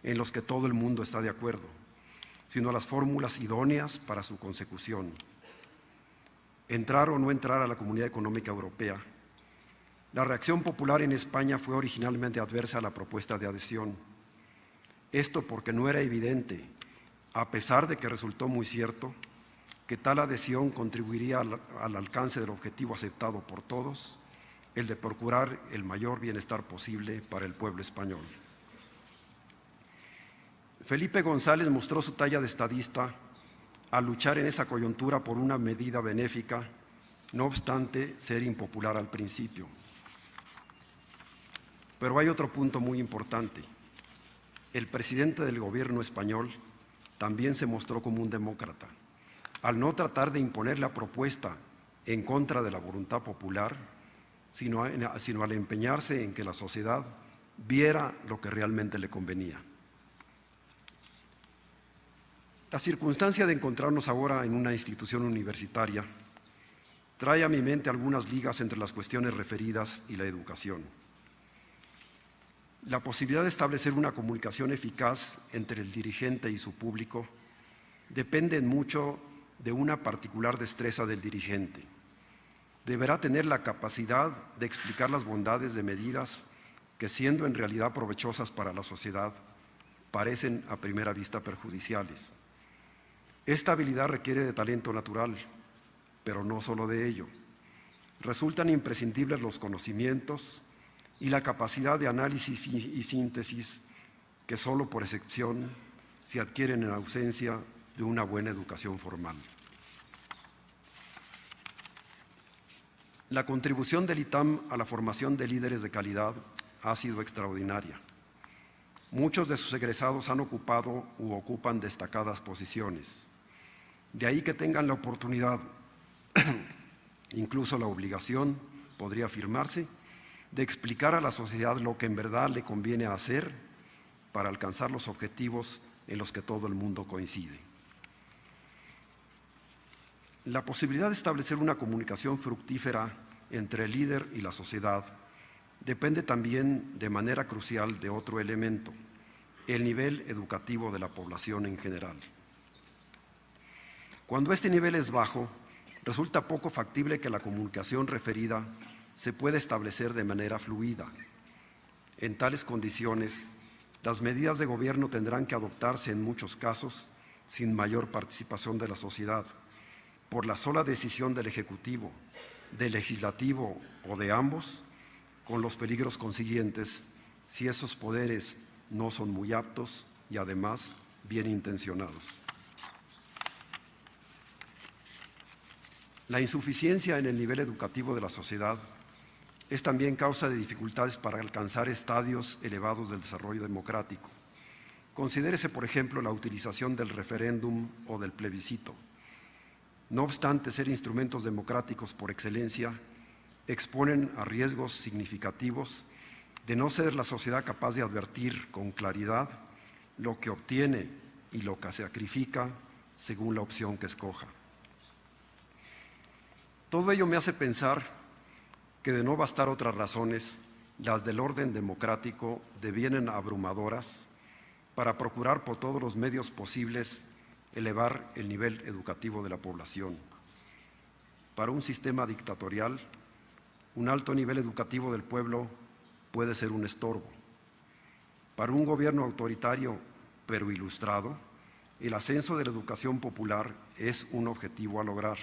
en los que todo el mundo está de acuerdo, sino a las fórmulas idóneas para su consecución. Entrar o no entrar a la Comunidad Económica Europea. La reacción popular en España fue originalmente adversa a la propuesta de adhesión. Esto porque no era evidente, a pesar de que resultó muy cierto, que tal adhesión contribuiría al alcance del objetivo aceptado por todos, el de procurar el mayor bienestar posible para el pueblo español. Felipe González mostró su talla de estadista al luchar en esa coyuntura por una medida benéfica, no obstante ser impopular al principio. Pero hay otro punto muy importante. El presidente del gobierno español también se mostró como un demócrata, al no tratar de imponer la propuesta en contra de la voluntad popular, sino al empeñarse en que la sociedad viera lo que realmente le convenía. La circunstancia de encontrarnos ahora en una institución universitaria trae a mi mente algunas ligas entre las cuestiones referidas y la educación. La posibilidad de establecer una comunicación eficaz entre el dirigente y su público depende mucho de una particular destreza del dirigente. Deberá tener la capacidad de explicar las bondades de medidas que, siendo en realidad provechosas para la sociedad, parecen a primera vista perjudiciales. Esta habilidad requiere de talento natural, pero no solo de ello. Resultan imprescindibles los conocimientos y la capacidad de análisis y síntesis que solo por excepción se adquieren en ausencia de una buena educación formal. La contribución del ITAM a la formación de líderes de calidad ha sido extraordinaria. Muchos de sus egresados han ocupado u ocupan destacadas posiciones. De ahí que tengan la oportunidad, incluso la obligación, podría afirmarse, de explicar a la sociedad lo que en verdad le conviene hacer para alcanzar los objetivos en los que todo el mundo coincide. La posibilidad de establecer una comunicación fructífera entre el líder y la sociedad depende también de manera crucial de otro elemento, el nivel educativo de la población en general. Cuando este nivel es bajo, resulta poco factible que la comunicación referida se pueda establecer de manera fluida. En tales condiciones, las medidas de gobierno tendrán que adoptarse en muchos casos sin mayor participación de la sociedad, por la sola decisión del Ejecutivo, del Legislativo o de ambos, con los peligros consiguientes si esos poderes no son muy aptos y además bien intencionados. La insuficiencia en el nivel educativo de la sociedad es también causa de dificultades para alcanzar estadios elevados del desarrollo democrático. Considérese, por ejemplo, la utilización del referéndum o del plebiscito. No obstante ser instrumentos democráticos por excelencia, exponen a riesgos significativos de no ser la sociedad capaz de advertir con claridad lo que obtiene y lo que sacrifica según la opción que escoja. Todo ello me hace pensar que, de no bastar otras razones, las del orden democrático devienen abrumadoras para procurar por todos los medios posibles elevar el nivel educativo de la población. Para un sistema dictatorial, un alto nivel educativo del pueblo puede ser un estorbo. Para un gobierno autoritario pero ilustrado, el ascenso de la educación popular es un objetivo a lograr.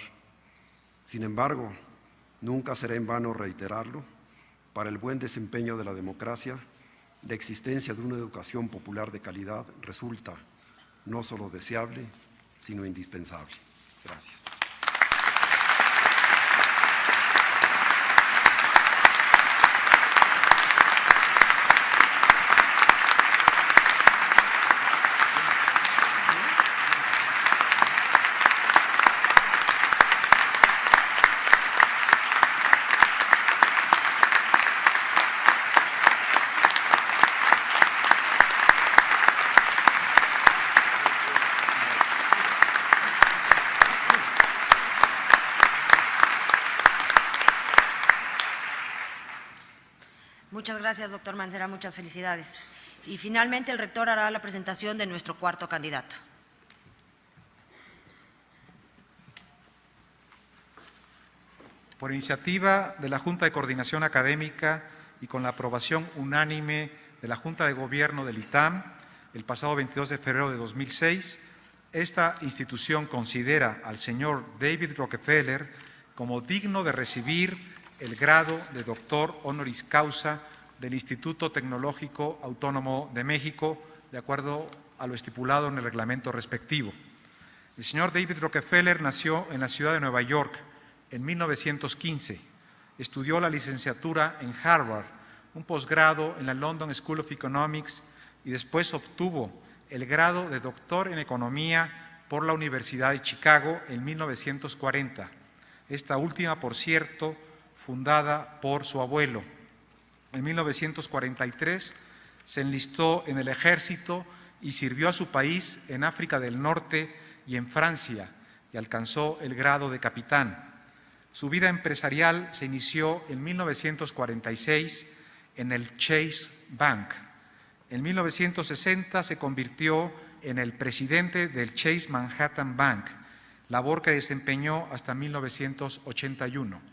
Sin embargo, nunca será en vano reiterarlo, para el buen desempeño de la democracia, la existencia de una educación popular de calidad resulta no solo deseable, sino indispensable. Gracias. Muchas gracias, doctor Mancera, muchas felicidades. Y finalmente el rector hará la presentación de nuestro cuarto candidato. Por iniciativa de la Junta de Coordinación Académica y con la aprobación unánime de la Junta de Gobierno del ITAM, el pasado 22 de febrero de 2006, esta institución considera al señor David Rockefeller como digno de recibir el grado de doctor honoris causa del Instituto Tecnológico Autónomo de México, de acuerdo a lo estipulado en el reglamento respectivo. El señor David Rockefeller nació en la ciudad de Nueva York en 1915. Estudió la licenciatura en Harvard, un posgrado en la London School of Economics y después obtuvo el grado de doctor en Economía por la Universidad de Chicago en 1940. Esta última, por cierto, fundada por su abuelo. En 1943 se enlistó en el ejército y sirvió a su país en África del Norte y en Francia y alcanzó el grado de capitán. Su vida empresarial se inició en 1946 en el Chase Bank. En 1960 se convirtió en el presidente del Chase Manhattan Bank, labor que desempeñó hasta 1981.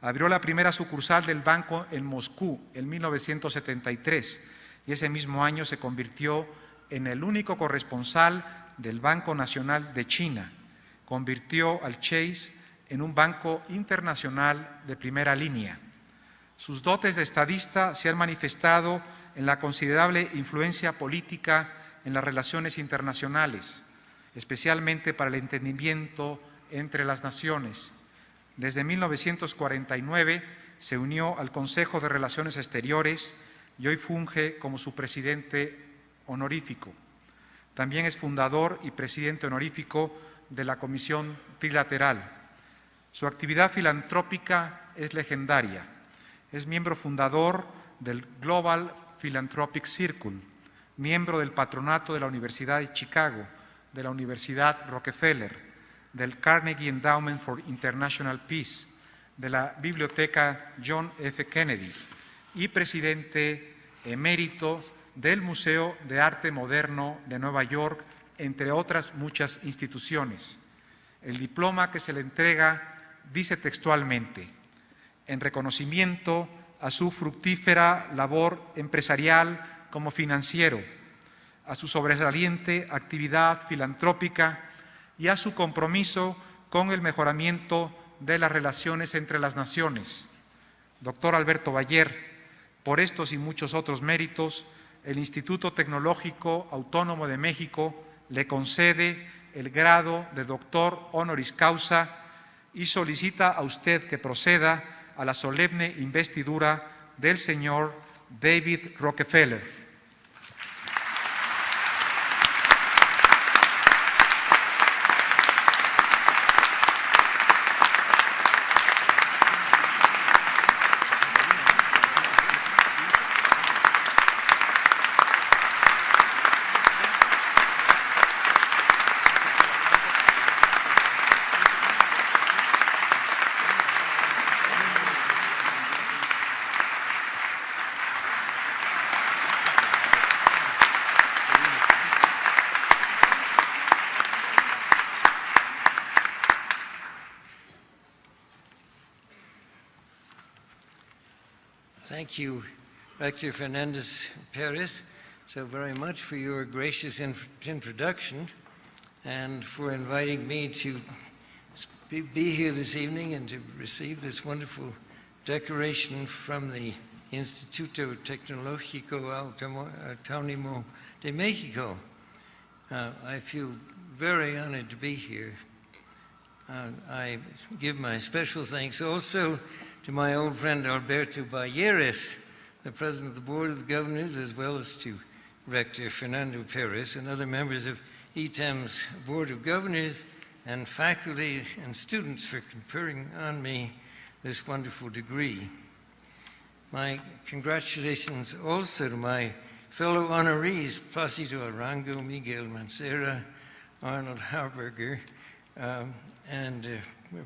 Abrió la primera sucursal del banco en Moscú en 1973 y ese mismo año se convirtió en el único corresponsal del Banco Nacional de China. Convirtió al Chase en un banco internacional de primera línea. Sus dotes de estadista se han manifestado en la considerable influencia política en las relaciones internacionales. especialmente para el entendimiento entre las naciones. Desde 1949 se unió al Consejo de Relaciones Exteriores y hoy funge como su presidente honorífico. También es fundador y presidente honorífico de la Comisión Trilateral. Su actividad filantrópica es legendaria. Es miembro fundador del Global Philanthropic Circle, miembro del patronato de la Universidad de Chicago, de la Universidad Rockefeller, del Carnegie Endowment for International Peace, de la Biblioteca John F. Kennedy y presidente emérito del Museo de Arte Moderno de Nueva York, entre otras muchas instituciones. El diploma que se le entrega dice textualmente: en reconocimiento a su fructífera labor empresarial como financiero, a su sobresaliente actividad filantrópica y a su compromiso con el mejoramiento de las relaciones entre las naciones. Doctor Alberto Bayer, por estos y muchos otros méritos, el Instituto Tecnológico Autónomo de México le concede el grado de doctor honoris causa y solicita a usted que proceda a la solemne investidura del señor David Rockefeller. Thank you, Rector Fernandez-Perez, so very much for your gracious introduction and for inviting me to be here this evening and to receive this wonderful decoration from the Instituto Tecnológico Autónomo de Mexico. I feel very honored to be here. I give my special thanks also to my old friend Alberto Balleres, the President of the Board of Governors, as well as to Rector Fernando Perez and other members of ETEM's Board of Governors and faculty and students for conferring on me this wonderful degree. My congratulations also to my fellow honorees, Placido Arango, Miguel Mancera, Arnold Harberger, and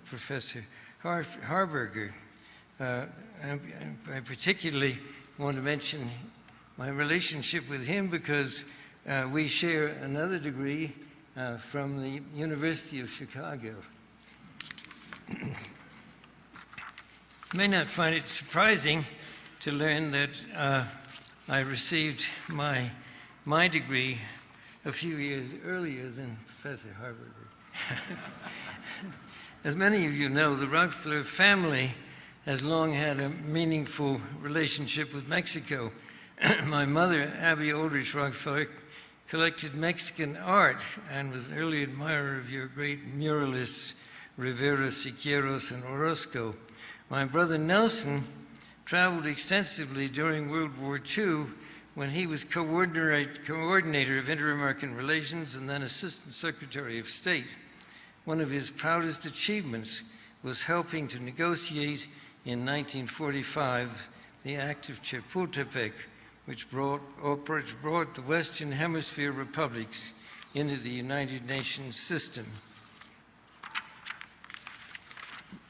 Professor Harberger. I particularly want to mention my relationship with him because we share another degree from the University of Chicago. You may not find it surprising to learn that I received my degree a few years earlier than Professor Harberger. As many of you know, the Rockefeller family has long had a meaningful relationship with Mexico. My mother, Abby Aldrich Rockefeller, collected Mexican art and was an early admirer of your great muralists, Rivera, Siqueiros, and Orozco. My brother Nelson traveled extensively during World War II when he was coordinator of Inter-American Relations and then Assistant Secretary of State. One of his proudest achievements was helping to negotiate in 1945 the Act of Chapultepec, which brought the Western Hemisphere republics into the United Nations system.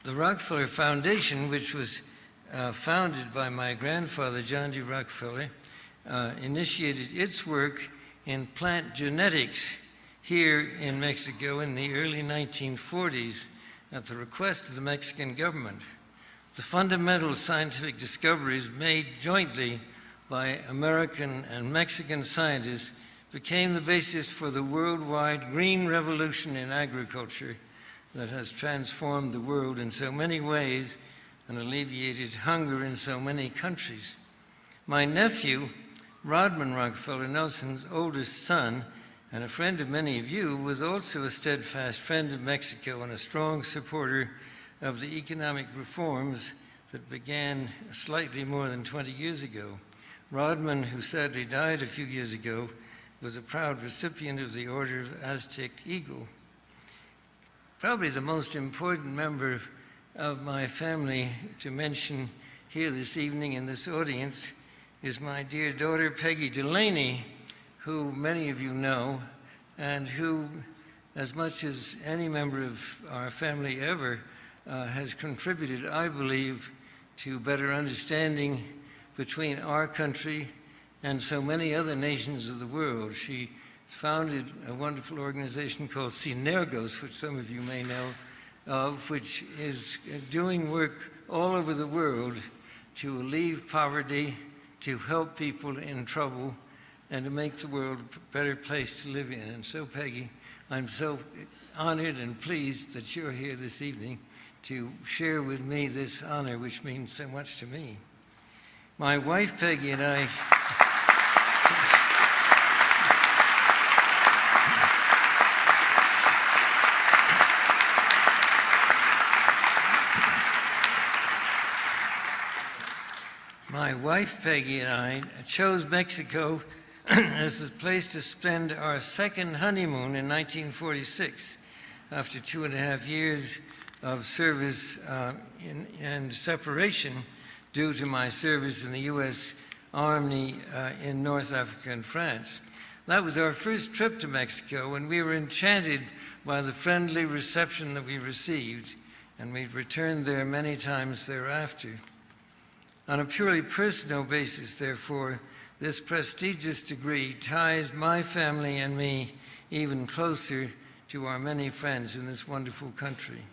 The Rockefeller Foundation, which was founded by my grandfather, John D. Rockefeller, initiated its work in plant genetics here in Mexico in the early 1940s at the request of the Mexican government. The fundamental scientific discoveries made jointly by American and Mexican scientists became the basis for the worldwide green revolution in agriculture that has transformed the world in so many ways and alleviated hunger in so many countries. My nephew, Rodman Rockefeller, Nelson's oldest son, and a friend of many of you, was also a steadfast friend of Mexico and a strong supporter of the economic reforms that began slightly more than 20 years ago. Rodman, who sadly died a few years ago, was a proud recipient of the Order of Aztec Eagle. Probably the most important member of my family to mention here this evening in this audience is my dear daughter, Peggy Delaney, who many of you know, and who, as much as any member of our family ever, has contributed, I believe, to better understanding between our country and so many other nations of the world. She founded a wonderful organization called Synergos, which some of you may know of, which is doing work all over the world to alleviate poverty, to help people in trouble, and to make the world a better place to live in. And so, Peggy, I'm so honored and pleased that you're here this evening to share with me this honor, which means so much to me. My wife, Peggy, and I... My wife, Peggy, and I chose Mexico as the place to spend our second honeymoon in 1946, after 2.5 years of service and separation due to my service in the U.S. Army in North Africa and France. That was our first trip to Mexico, and we were enchanted by the friendly reception that we received, and we've returned there many times thereafter. On a purely personal basis, therefore, this prestigious degree ties my family and me even closer to our many friends in this wonderful country.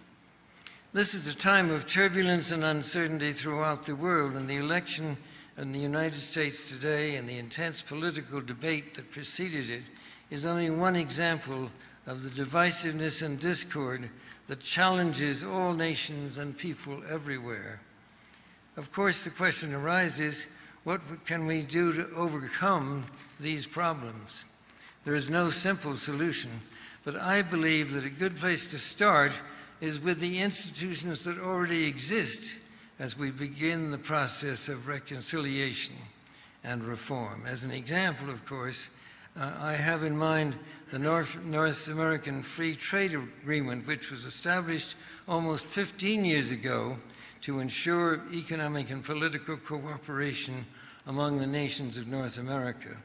This is a time of turbulence and uncertainty throughout the world, and the election in the United States today and the intense political debate that preceded it is only one example of the divisiveness and discord that challenges all nations and people everywhere. Of course, the question arises, what can we do to overcome these problems? There is no simple solution, but I believe that a good place to start is with the institutions that already exist as we begin the process of reconciliation and reform. As an example, of course, I have in mind the North American Free Trade Agreement, which was established almost 15 years ago to ensure economic and political cooperation among the nations of North America.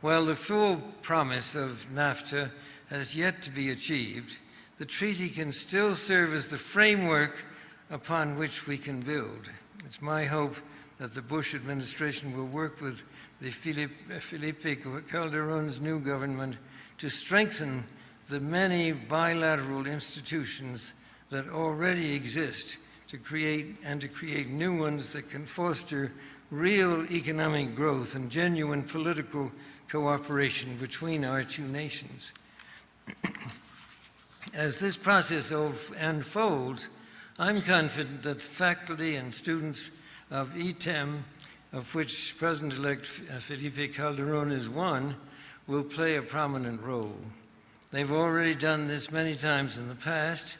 While the full promise of NAFTA has yet to be achieved, the treaty can still serve as the framework upon which we can build. It's my hope that the Bush administration will work with the Felipe Calderon's new government to strengthen the many bilateral institutions that already exist to create new ones that can foster real economic growth and genuine political cooperation between our two nations. As this process unfolds, I'm confident that the faculty and students of ETEM, of which President-elect Felipe Calderon is one, will play a prominent role. They've already done this many times in the past.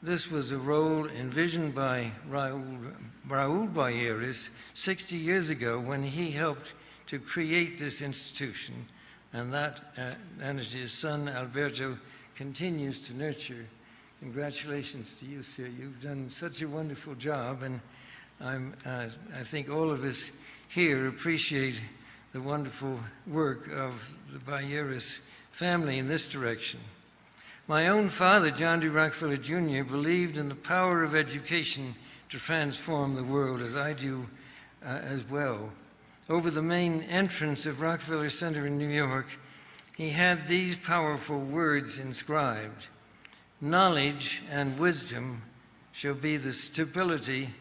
This was a role envisioned by Raúl Balleras 60 years ago when he helped to create this institution, and his son Alberto continues to nurture. Congratulations to you, sir. You've done such a wonderful job, and I think all of us here appreciate the wonderful work of the Balleras family in this direction. My own father, John D. Rockefeller Jr., believed in the power of education to transform the world, as I do as well. Over the main entrance of Rockefeller Center in New York, he had these powerful words inscribed: "Knowledge and wisdom shall be the stability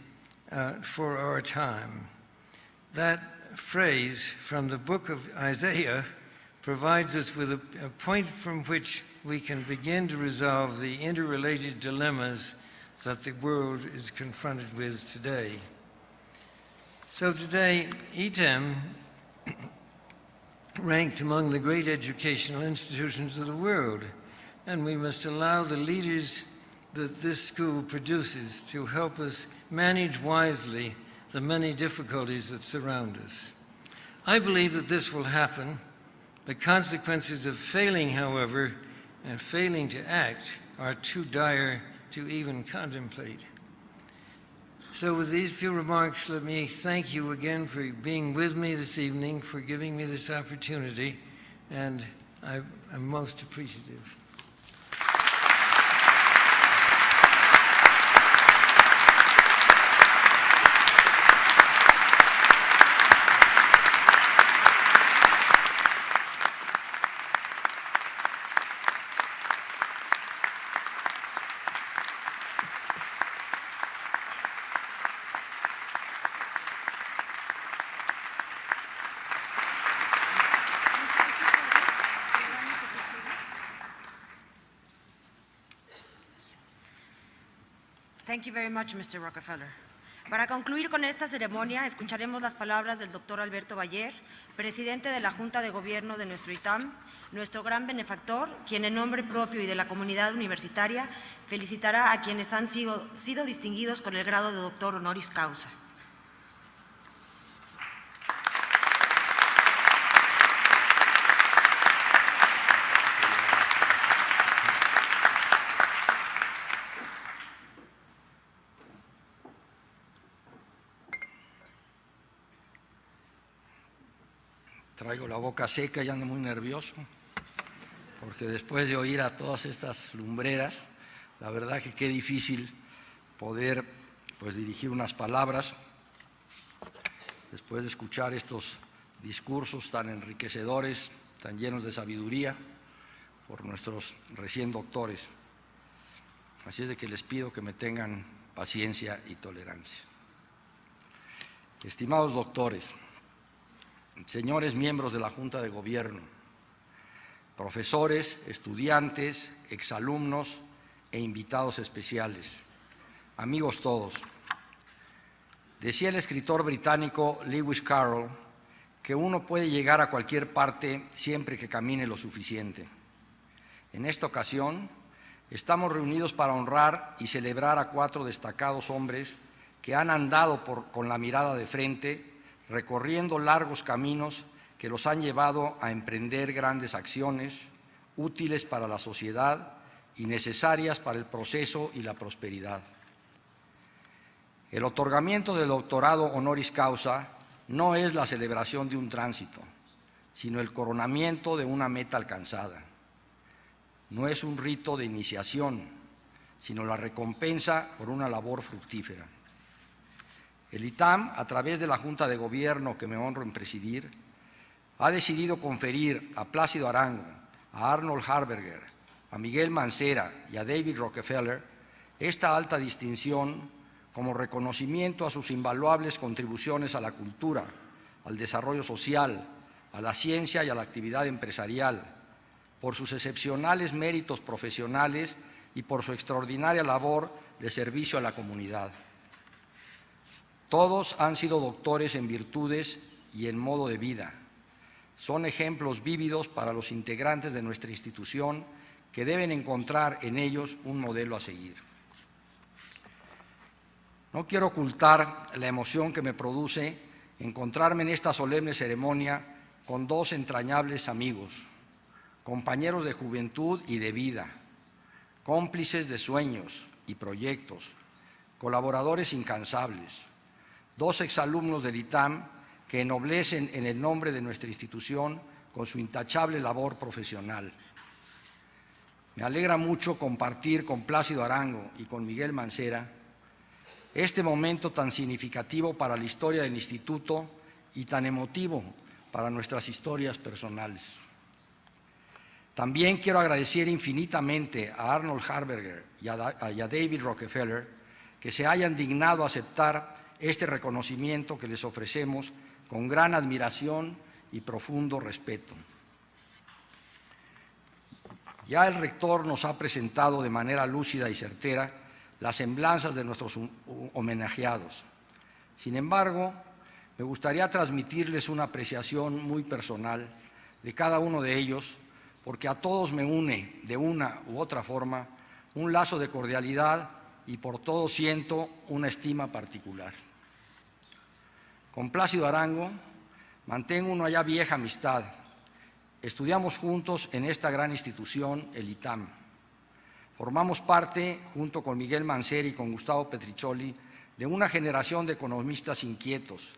for our time." That phrase from the book of Isaiah provides us with a point from which we can begin to resolve the interrelated dilemmas that the world is confronted with today. So today, ETEM ranked among the great educational institutions of the world, and we must allow the leaders that this school produces to help us manage wisely the many difficulties that surround us. I believe that this will happen. The consequences of failing, however, and failing to act are too dire to even contemplate. So with these few remarks, let me thank you again for being with me this evening, for giving me this opportunity, and I'm most appreciative. Thank you very much, Mr. Rockefeller. Para concluir con esta ceremonia, escucharemos las palabras del doctor Alberto Bayer, presidente de la Junta de Gobierno de nuestro ITAM, nuestro gran benefactor, quien en nombre propio y de la comunidad universitaria felicitará a quienes han sido distinguidos con el grado de doctor honoris causa. Traigo la boca seca y ando muy nervioso, porque después de oír a todas estas lumbreras, la verdad que qué difícil poder dirigir unas palabras después de escuchar estos discursos tan enriquecedores, tan llenos de sabiduría por nuestros recién doctores. Así es de que les pido que me tengan paciencia y tolerancia. Estimados doctores, señores miembros de la Junta de Gobierno, profesores, estudiantes, exalumnos e invitados especiales, amigos todos. Decía el escritor británico Lewis Carroll que uno puede llegar a cualquier parte siempre que camine lo suficiente. En esta ocasión, estamos reunidos para honrar y celebrar a 4 destacados hombres que han andado con la mirada de frente, recorriendo largos caminos que los han llevado a emprender grandes acciones útiles para la sociedad y necesarias para el progreso y la prosperidad. El otorgamiento del doctorado honoris causa no es la celebración de un tránsito, sino el coronamiento de una meta alcanzada. No es un rito de iniciación, sino la recompensa por una labor fructífera. El ITAM, a través de la Junta de Gobierno que me honro en presidir, ha decidido conferir a Plácido Arango, a Arnold Harberger, a Miguel Mancera y a David Rockefeller esta alta distinción como reconocimiento a sus invaluables contribuciones a la cultura, al desarrollo social, a la ciencia y a la actividad empresarial, por sus excepcionales méritos profesionales y por su extraordinaria labor de servicio a la comunidad. Todos han sido doctores en virtudes y en modo de vida. Son ejemplos vívidos para los integrantes de nuestra institución que deben encontrar en ellos un modelo a seguir. No quiero ocultar la emoción que me produce encontrarme en esta solemne ceremonia con 2 entrañables amigos, compañeros de juventud y de vida, cómplices de sueños y proyectos, colaboradores incansables, 2 exalumnos del ITAM que ennoblecen en el nombre de nuestra institución con su intachable labor profesional. Me alegra mucho compartir con Plácido Arango y con Miguel Mancera este momento tan significativo para la historia del Instituto y tan emotivo para nuestras historias personales. También quiero agradecer infinitamente a Arnold Harberger y a David Rockefeller que se hayan dignado a aceptar este reconocimiento que les ofrecemos con gran admiración y profundo respeto. Ya el rector nos ha presentado de manera lúcida y certera las semblanzas de nuestros homenajeados. Sin embargo, me gustaría transmitirles una apreciación muy personal de cada uno de ellos, porque a todos me une, de una u otra forma, un lazo de cordialidad y por todos siento una estima particular. Con Plácido Arango mantengo una ya vieja amistad. Estudiamos juntos en esta gran institución, el ITAM. Formamos parte, junto con Miguel Mancera y con Gustavo Petricholi, de una generación de economistas inquietos,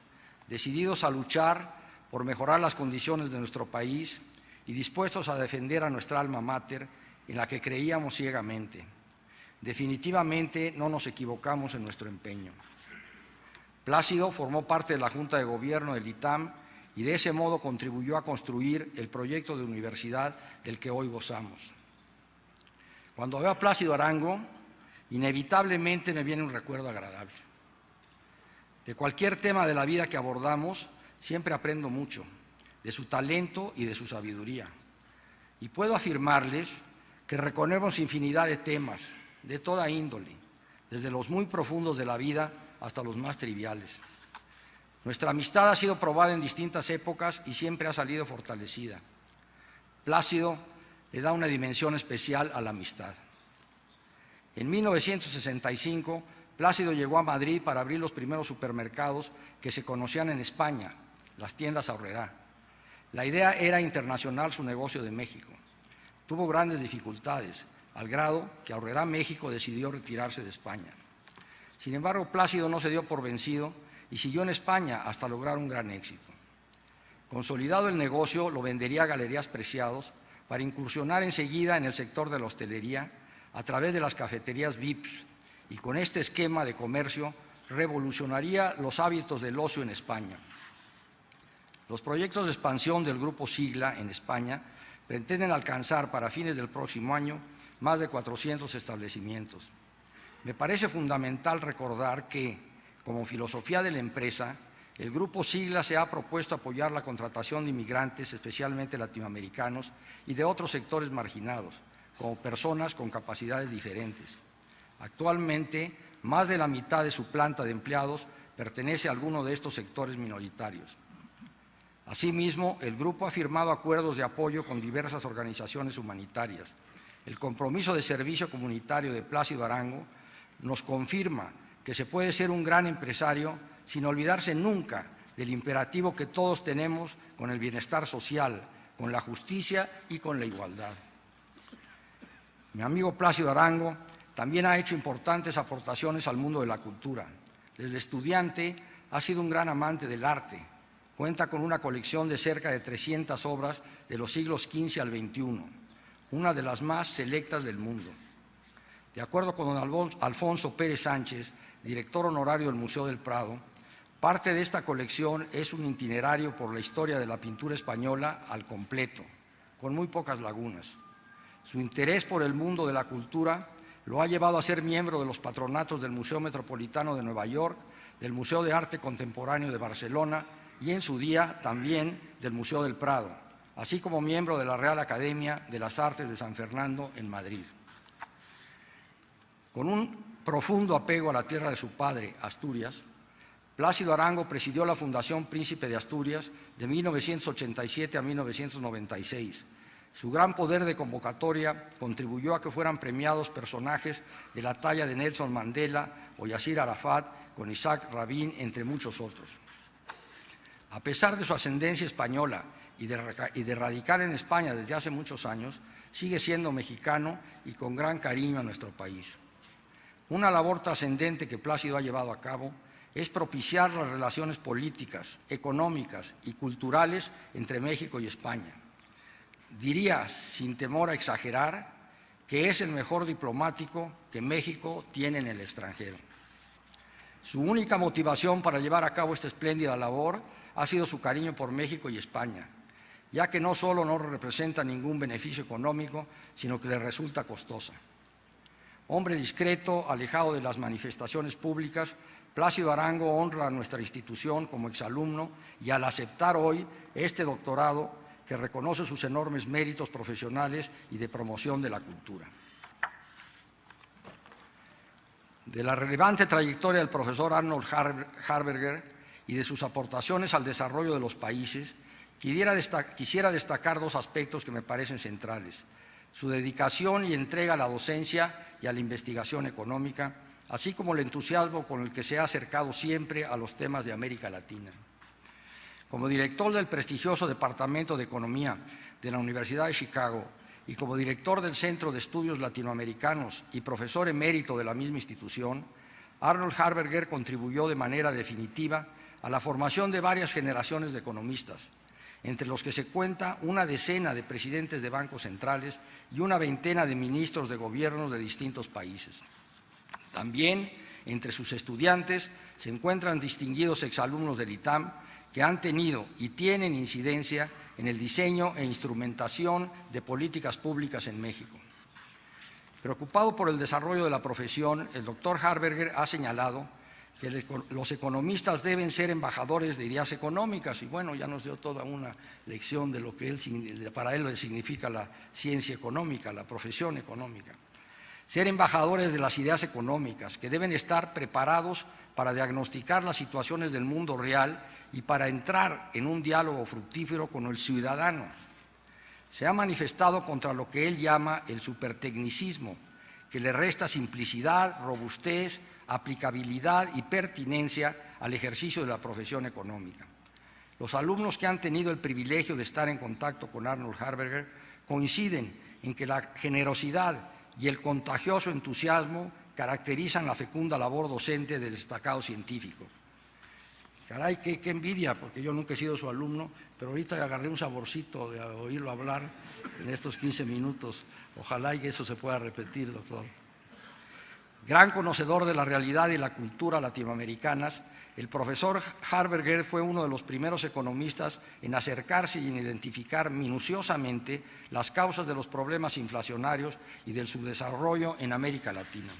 decididos a luchar por mejorar las condiciones de nuestro país y dispuestos a defender a nuestra alma mater, en la que creíamos ciegamente. Definitivamente no nos equivocamos en nuestro empeño. Plácido formó parte de la Junta de Gobierno del ITAM y de ese modo contribuyó a construir el proyecto de universidad del que hoy gozamos. Cuando veo a Plácido Arango, inevitablemente me viene un recuerdo agradable. De cualquier tema de la vida que abordamos, siempre aprendo mucho, de su talento y de su sabiduría. Y puedo afirmarles que reconocemos infinidad de temas, de toda índole, desde los muy profundos de la vida hasta los más triviales. Nuestra amistad ha sido probada en distintas épocas y siempre ha salido fortalecida. Plácido le da una dimensión especial a la amistad. En 1965, Plácido llegó a Madrid para abrir los primeros supermercados que se conocían en España, las tiendas Aurrerá. La idea era internacional su negocio de México. Tuvo grandes dificultades, al grado que Aurrerá México decidió retirarse de España. Sin embargo, Plácido no se dio por vencido y siguió en España hasta lograr un gran éxito. Consolidado el negocio, lo vendería a Galerías Preciados para incursionar enseguida en el sector de la hostelería a través de las cafeterías VIPs, y con este esquema de comercio revolucionaría los hábitos del ocio en España. Los proyectos de expansión del Grupo Sigla en España pretenden alcanzar para fines del próximo año más de 400 establecimientos. Me parece fundamental recordar que, como filosofía de la empresa, el Grupo Sigla se ha propuesto apoyar la contratación de inmigrantes, especialmente latinoamericanos, y de otros sectores marginados, como personas con capacidades diferentes. Actualmente, más de la mitad de su planta de empleados pertenece a alguno de estos sectores minoritarios. Asimismo, el grupo ha firmado acuerdos de apoyo con diversas organizaciones humanitarias. El compromiso de servicio comunitario de Plácido Arango nos confirma que se puede ser un gran empresario sin olvidarse nunca del imperativo que todos tenemos con el bienestar social, con la justicia y con la igualdad. Mi amigo Plácido Arango también ha hecho importantes aportaciones al mundo de la cultura. Desde estudiante ha sido un gran amante del arte. Cuenta con una colección de cerca de 300 obras de los siglos XV al XXI, una de las más selectas del mundo. De acuerdo con don Alfonso Pérez Sánchez, director honorario del Museo del Prado, parte de esta colección es un itinerario por la historia de la pintura española al completo, con muy pocas lagunas. Su interés por el mundo de la cultura lo ha llevado a ser miembro de los patronatos del Museo Metropolitano de Nueva York, del Museo de Arte Contemporáneo de Barcelona y en su día también del Museo del Prado, así como miembro de la Real Academia de las Artes de San Fernando en Madrid. Con un profundo apego a la tierra de su padre, Asturias, Plácido Arango presidió la Fundación Príncipe de Asturias de 1987 a 1996. Su gran poder de convocatoria contribuyó a que fueran premiados personajes de la talla de Nelson Mandela o Yasir Arafat, con Isaac Rabin, entre muchos otros. A pesar de su ascendencia española y de radicar en España desde hace muchos años, sigue siendo mexicano y con gran cariño a nuestro país. Una labor trascendente que Plácido ha llevado a cabo es propiciar las relaciones políticas, económicas y culturales entre México y España. Diría, sin temor a exagerar, que es el mejor diplomático que México tiene en el extranjero. Su única motivación para llevar a cabo esta espléndida labor ha sido su cariño por México y España, ya que no solo no representa ningún beneficio económico, sino que le resulta costosa. Hombre discreto, alejado de las manifestaciones públicas, Plácido Arango honra a nuestra institución como exalumno y al aceptar hoy este doctorado que reconoce sus enormes méritos profesionales y de promoción de la cultura. De la relevante trayectoria del profesor Arnold Harberger y de sus aportaciones al desarrollo de los países, Quisiera destacar dos aspectos que me parecen centrales: su dedicación y entrega a la docencia y a la investigación económica, así como el entusiasmo con el que se ha acercado siempre a los temas de América Latina. Como director del prestigioso Departamento de Economía de la Universidad de Chicago y como director del Centro de Estudios Latinoamericanos y profesor emérito de la misma institución, Arnold Harberger contribuyó de manera definitiva a la formación de varias generaciones de economistas, entre los que se cuenta una decena de presidentes de bancos centrales y una veintena de ministros de gobiernos de distintos países. También entre sus estudiantes se encuentran distinguidos exalumnos del ITAM que han tenido y tienen incidencia en el diseño e instrumentación de políticas públicas en México. Preocupado por el desarrollo de la profesión, el doctor Harberger ha señalado que los economistas deben ser embajadores de ideas económicas, y bueno, ya nos dio toda una lección de lo que para él significa la ciencia económica, la profesión económica. Ser embajadores de las ideas económicas, que deben estar preparados para diagnosticar las situaciones del mundo real y para entrar en un diálogo fructífero con el ciudadano. Se ha manifestado contra lo que él llama el supertecnicismo, que le resta simplicidad, robustez, aplicabilidad y pertinencia al ejercicio de la profesión económica. Los alumnos que han tenido el privilegio de estar en contacto con Arnold Harberger coinciden en que la generosidad y el contagioso entusiasmo caracterizan la fecunda labor docente del destacado científico. Caray, qué envidia, porque yo nunca he sido su alumno, pero ahorita agarré un saborcito de oírlo hablar en estos 15 minutos. Ojalá y eso se pueda repetir, doctor. Gran conocedor de la realidad y la cultura latinoamericanas, el profesor Harberger fue uno de los primeros economistas en acercarse y en identificar minuciosamente las causas de los problemas inflacionarios y del subdesarrollo en América Latina.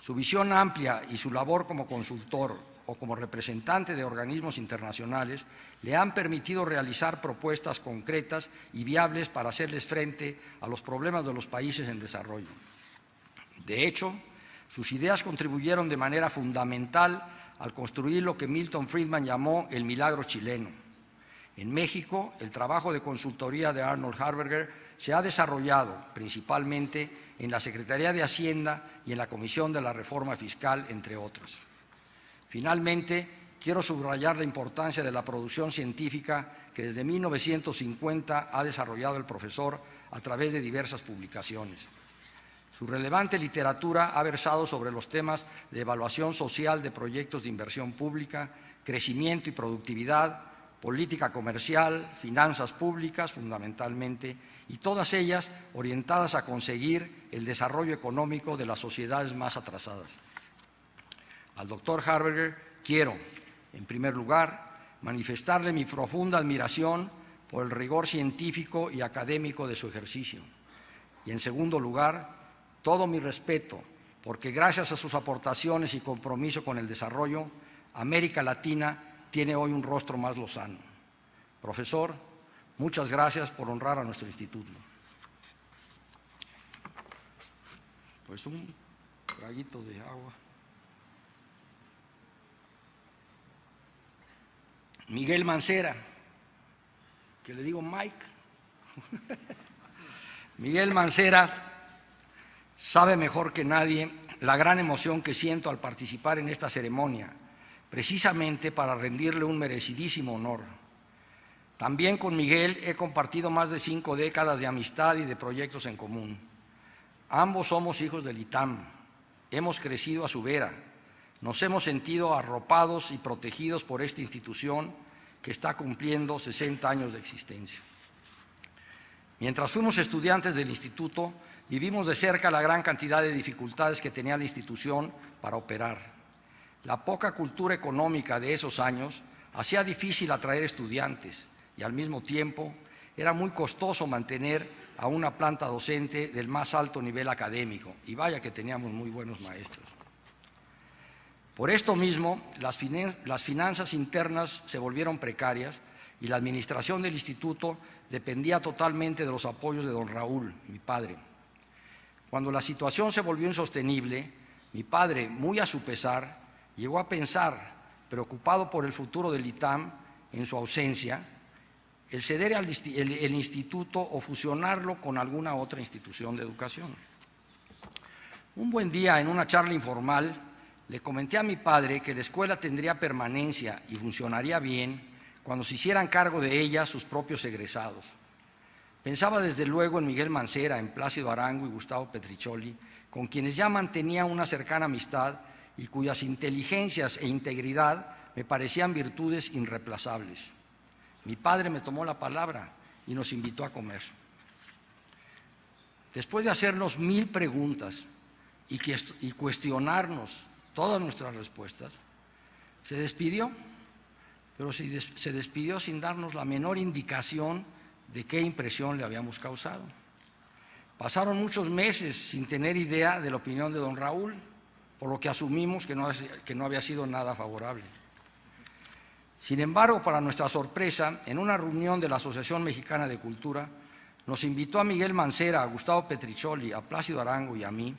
Su visión amplia y su labor como consultor o como representante de organismos internacionales le han permitido realizar propuestas concretas y viables para hacerles frente a los problemas de los países en desarrollo. De hecho, sus ideas contribuyeron de manera fundamental al construir lo que Milton Friedman llamó el milagro chileno. En México, el trabajo de consultoría de Arnold Harberger se ha desarrollado principalmente en la Secretaría de Hacienda y en la Comisión de la Reforma Fiscal, entre otras. Finalmente, quiero subrayar la importancia de la producción científica que desde 1950 ha desarrollado el profesor a través de diversas publicaciones. Su relevante literatura ha versado sobre los temas de evaluación social de proyectos de inversión pública, crecimiento y productividad, política comercial, finanzas públicas fundamentalmente, y todas ellas orientadas a conseguir el desarrollo económico de las sociedades más atrasadas. Al doctor Harberger quiero, en primer lugar, manifestarle mi profunda admiración por el rigor científico y académico de su ejercicio. Y en segundo lugar, todo mi respeto, porque gracias a sus aportaciones y compromiso con el desarrollo, América Latina tiene hoy un rostro más lozano. Profesor, muchas gracias por honrar a nuestro instituto. Pues un traguito de agua. Miguel Mancera, que le digo Mike. Miguel Mancera sabe mejor que nadie la gran emoción que siento al participar en esta ceremonia, precisamente para rendirle un merecidísimo honor. También con Miguel he compartido más de 5 décadas de amistad y de proyectos en común. Ambos somos hijos del ITAM, hemos crecido a su vera, nos hemos sentido arropados y protegidos por esta institución que está cumpliendo 60 años de existencia. Mientras fuimos estudiantes del instituto, vivimos de cerca la gran cantidad de dificultades que tenía la institución para operar. La poca cultura económica de esos años hacía difícil atraer estudiantes y al mismo tiempo era muy costoso mantener a una planta docente del más alto nivel académico, y vaya que teníamos muy buenos maestros. Por esto mismo, las finanzas internas se volvieron precarias y la administración del instituto dependía totalmente de los apoyos de don Raúl, mi padre. Cuando la situación se volvió insostenible, mi padre, muy a su pesar, llegó a pensar, preocupado por el futuro del ITAM en su ausencia, el ceder el instituto o fusionarlo con alguna otra institución de educación. Un buen día, en una charla informal, le comenté a mi padre que la escuela tendría permanencia y funcionaría bien cuando se hicieran cargo de ella sus propios egresados. Pensaba desde luego en Miguel Mancera, en Plácido Arango y Gustavo Petriccioli, con quienes ya mantenía una cercana amistad y cuyas inteligencias e integridad me parecían virtudes irreemplazables. Mi padre me tomó la palabra y nos invitó a comer. Después de hacernos 1000 preguntas y cuestionarnos todas nuestras respuestas, se despidió, pero se despidió sin darnos la menor indicación de qué impresión le habíamos causado. Pasaron muchos meses sin tener idea de la opinión de don Raúl, por lo que asumimos que no había sido nada favorable. Sin embargo, para nuestra sorpresa, en una reunión de la Asociación Mexicana de Cultura, nos invitó a Miguel Mancera, a Gustavo Petriccioli, a Plácido Arango y a mí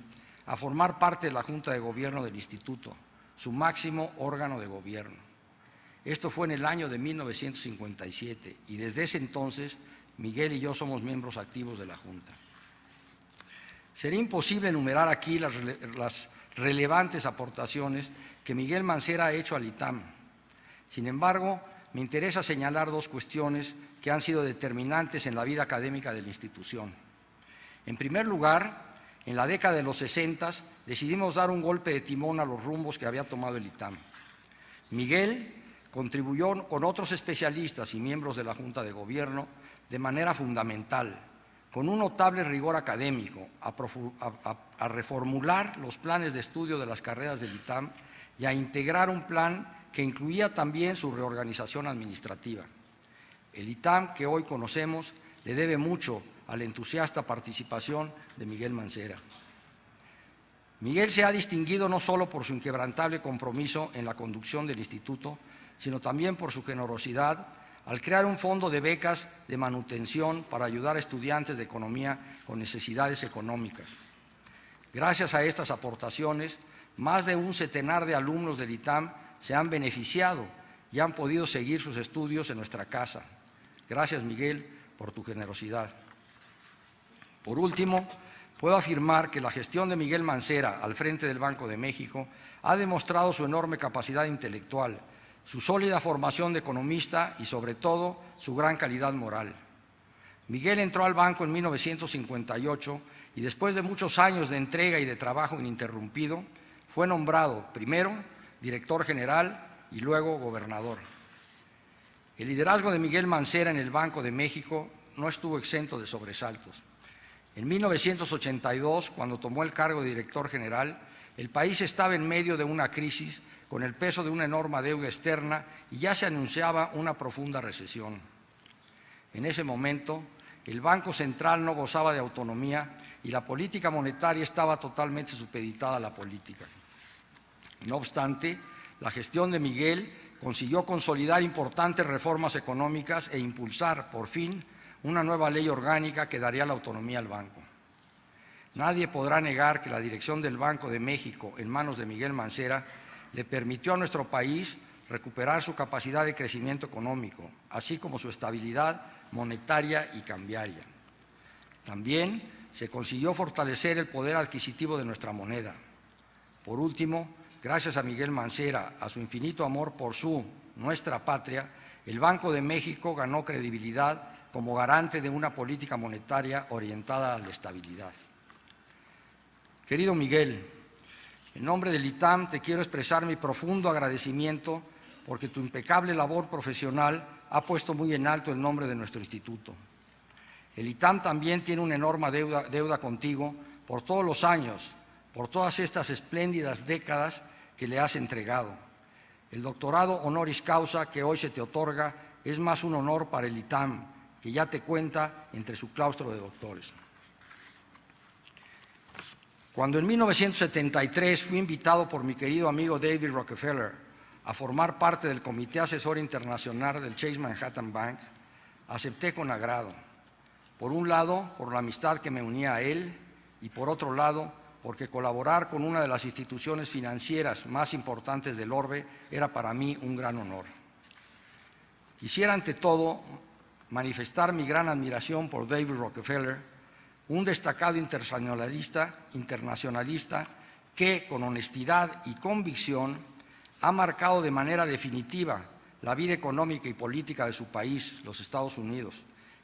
a formar parte de la Junta de Gobierno del Instituto, su máximo órgano de gobierno. Esto fue en el año de 1957 y desde ese entonces Miguel y yo somos miembros activos de la Junta. Sería imposible enumerar aquí las relevantes aportaciones que Miguel Mancera ha hecho al ITAM. Sin embargo, me interesa señalar 2 cuestiones que han sido determinantes en la vida académica de la institución. En primer lugar, en la década de los 60 decidimos dar un golpe de timón a los rumbos que había tomado el ITAM. Miguel contribuyó con otros especialistas y miembros de la Junta de Gobierno de manera fundamental, con un notable rigor académico, a reformular los planes de estudio de las carreras del ITAM y a integrar un plan que incluía también su reorganización administrativa. El ITAM que hoy conocemos le debe mucho a la entusiasta participación de Miguel Mancera. Miguel se ha distinguido no solo por su inquebrantable compromiso en la conducción del instituto, sino también por su generosidad al crear un fondo de becas de manutención para ayudar a estudiantes de economía con necesidades económicas. Gracias a estas aportaciones, más de un centenar de alumnos del ITAM se han beneficiado y han podido seguir sus estudios en nuestra casa. Gracias, Miguel, por tu generosidad. Por último, puedo afirmar que la gestión de Miguel Mancera al frente del Banco de México ha demostrado su enorme capacidad intelectual, su sólida formación de economista y, sobre todo, su gran calidad moral. Miguel entró al banco en 1958 y después de muchos años de entrega y de trabajo ininterrumpido, fue nombrado primero director general y luego gobernador. El liderazgo de Miguel Mancera en el Banco de México no estuvo exento de sobresaltos. En 1982, cuando tomó el cargo de director general, el país estaba en medio de una crisis con el peso de una enorme deuda externa y ya se anunciaba una profunda recesión. En ese momento, el Banco Central no gozaba de autonomía y la política monetaria estaba totalmente supeditada a la política. No obstante, la gestión de Miguel consiguió consolidar importantes reformas económicas e impulsar, por fin, una nueva ley orgánica que daría la autonomía al banco. Nadie podrá negar que la dirección del Banco de México, en manos de Miguel Mancera, le permitió a nuestro país recuperar su capacidad de crecimiento económico, así como su estabilidad monetaria y cambiaria. También se consiguió fortalecer el poder adquisitivo de nuestra moneda. Por último, gracias a Miguel Mancera, a su infinito amor por nuestra patria, el Banco de México ganó credibilidad como garante de una política monetaria orientada a la estabilidad. Querido Miguel, en nombre del ITAM te quiero expresar mi profundo agradecimiento porque tu impecable labor profesional ha puesto muy en alto el nombre de nuestro instituto. El ITAM también tiene una enorme deuda contigo por todos los años, por todas estas espléndidas décadas que le has entregado. El doctorado honoris causa que hoy se te otorga es más un honor para el ITAM, que ya te cuenta entre su claustro de doctores. Cuando en 1973 fui invitado por mi querido amigo David Rockefeller a formar parte del Comité Asesor Internacional del Chase Manhattan Bank, acepté con agrado. Por un lado, por la amistad que me unía a él, y por otro lado, porque colaborar con una de las instituciones financieras más importantes del orbe era para mí un gran honor. Quisiera ante todo manifestar mi gran admiración por David Rockefeller, un destacado internacionalista que, con honestidad y convicción, ha marcado de manera definitiva la vida económica y política de su país, los Estados Unidos,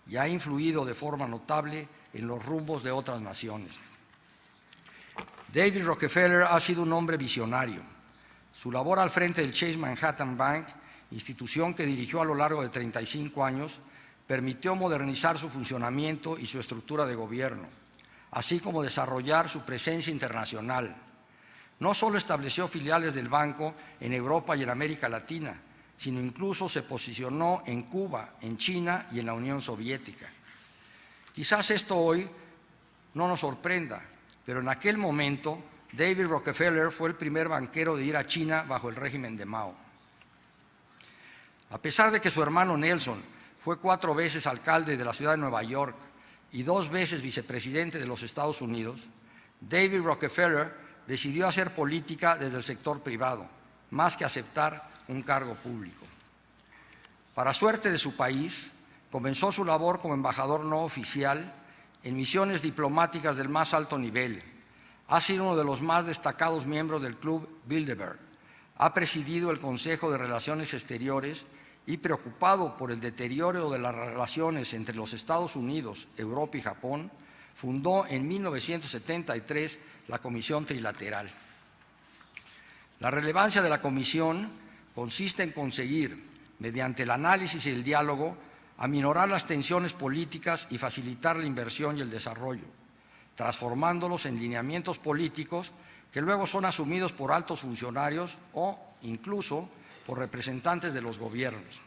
y ha influido de forma notable en los rumbos de otras naciones. David Rockefeller ha sido un hombre visionario. Su labor al frente del Chase Manhattan Bank, institución que dirigió a lo largo de 35 años, permitió modernizar su funcionamiento y su estructura de gobierno, así como desarrollar su presencia internacional. No solo estableció filiales del banco en Europa y en América Latina, sino incluso se posicionó en Cuba, en China y en la Unión Soviética. Quizás esto hoy no nos sorprenda, pero en aquel momento David Rockefeller fue el primer banquero de ir a China bajo el régimen de Mao. A pesar de que su hermano Nelson fue 4 veces alcalde de la ciudad de Nueva York y 2 veces vicepresidente de los Estados Unidos, David Rockefeller decidió hacer política desde el sector privado, más que aceptar un cargo público. Para suerte de su país, comenzó su labor como embajador no oficial en misiones diplomáticas del más alto nivel. Ha sido uno de los más destacados miembros del Club Bilderberg. Ha presidido el Consejo de Relaciones Exteriores y, preocupado por el deterioro de las relaciones entre los Estados Unidos, Europa y Japón, fundó en 1973 la Comisión Trilateral. La relevancia de la Comisión consiste en conseguir, mediante el análisis y el diálogo, aminorar las tensiones políticas y facilitar la inversión y el desarrollo, transformándolos en lineamientos políticos que luego son asumidos por altos funcionarios o incluso por representantes de los gobiernos.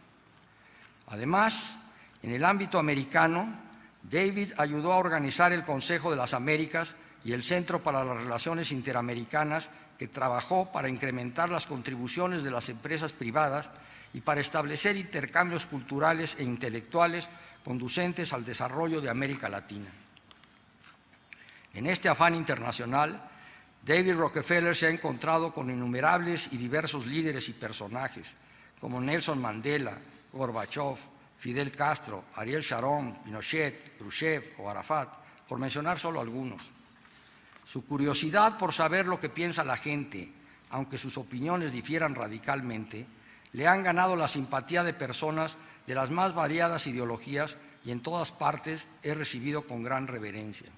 Además, en el ámbito americano, David ayudó a organizar el Consejo de las Américas y el Centro para las Relaciones Interamericanas, que trabajó para incrementar las contribuciones de las empresas privadas y para establecer intercambios culturales e intelectuales conducentes al desarrollo de América Latina. En este afán internacional, David Rockefeller se ha encontrado con innumerables y diversos líderes y personajes, como Nelson Mandela, Gorbachev, Fidel Castro, Ariel Sharon, Pinochet, Khrushchev o Arafat, por mencionar solo algunos. Su curiosidad por saber lo que piensa la gente, aunque sus opiniones difieran radicalmente, le han ganado la simpatía de personas de las más variadas ideologías y en todas partes es recibido con gran reverencia.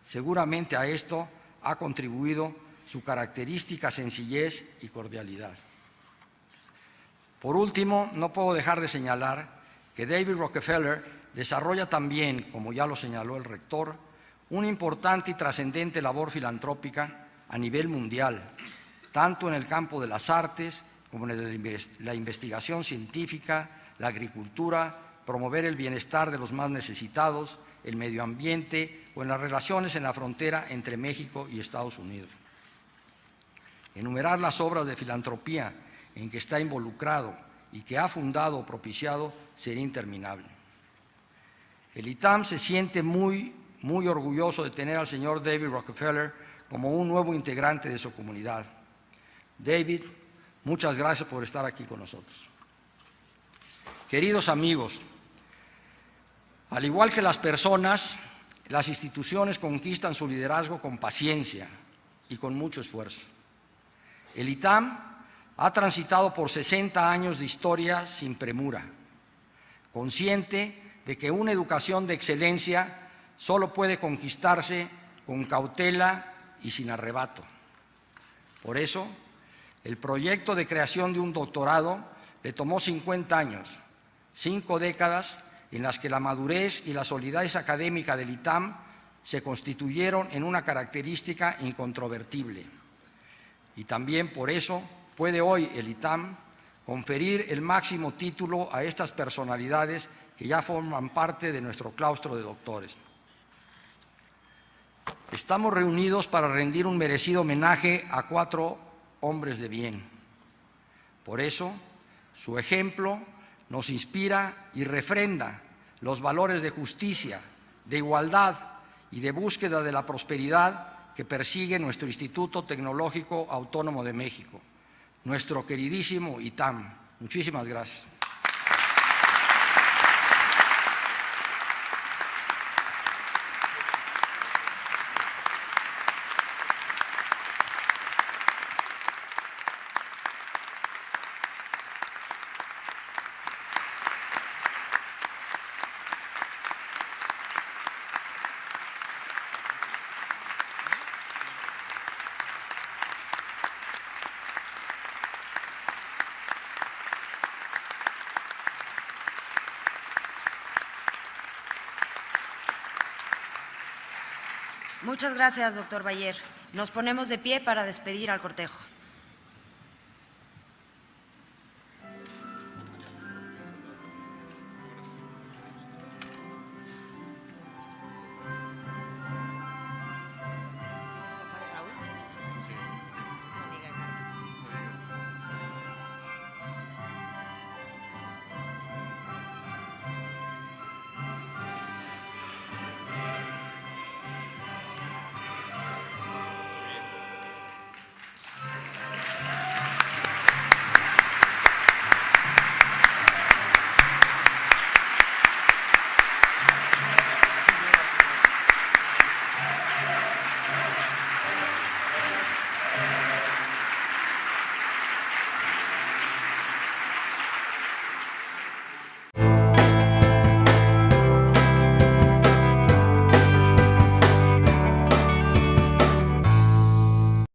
Seguramente a esto ha contribuido su característica sencillez y cordialidad. Por último, no puedo dejar de señalar que David Rockefeller desarrolla también, como ya lo señaló el rector, una importante y trascendente labor filantrópica a nivel mundial, tanto en el campo de las artes como en la investigación científica, la agricultura, promover el bienestar de los más necesitados, el medio ambiente o en las relaciones en la frontera entre México y Estados Unidos. Enumerar las obras de filantropía en que está involucrado y que ha fundado o propiciado sería interminable. El ITAM se siente muy orgulloso de tener al señor David Rockefeller como un nuevo integrante de su comunidad. David, muchas gracias por estar aquí con nosotros. Queridos amigos, al igual que las personas, las instituciones conquistan su liderazgo con paciencia y con mucho esfuerzo. El ITAM ha transitado por 60 años de historia sin premura, consciente de que una educación de excelencia solo puede conquistarse con cautela y sin arrebato. Por eso, el proyecto de creación de un doctorado le tomó 50 años, 5 décadas en las que la madurez y la solidez académica del ITAM se constituyeron en una característica incontrovertible. Y también por eso puede hoy el ITAM conferir el máximo título a estas personalidades que ya forman parte de nuestro claustro de doctores. Estamos reunidos para rendir un merecido homenaje a 4 hombres de bien. Por eso, su ejemplo nos inspira y refrenda los valores de justicia, de igualdad y de búsqueda de la prosperidad que persigue nuestro Instituto Tecnológico Autónomo de México, nuestro queridísimo ITAM. Muchísimas gracias. Muchas gracias, doctor Bayer. Nos ponemos de pie para despedir al cortejo.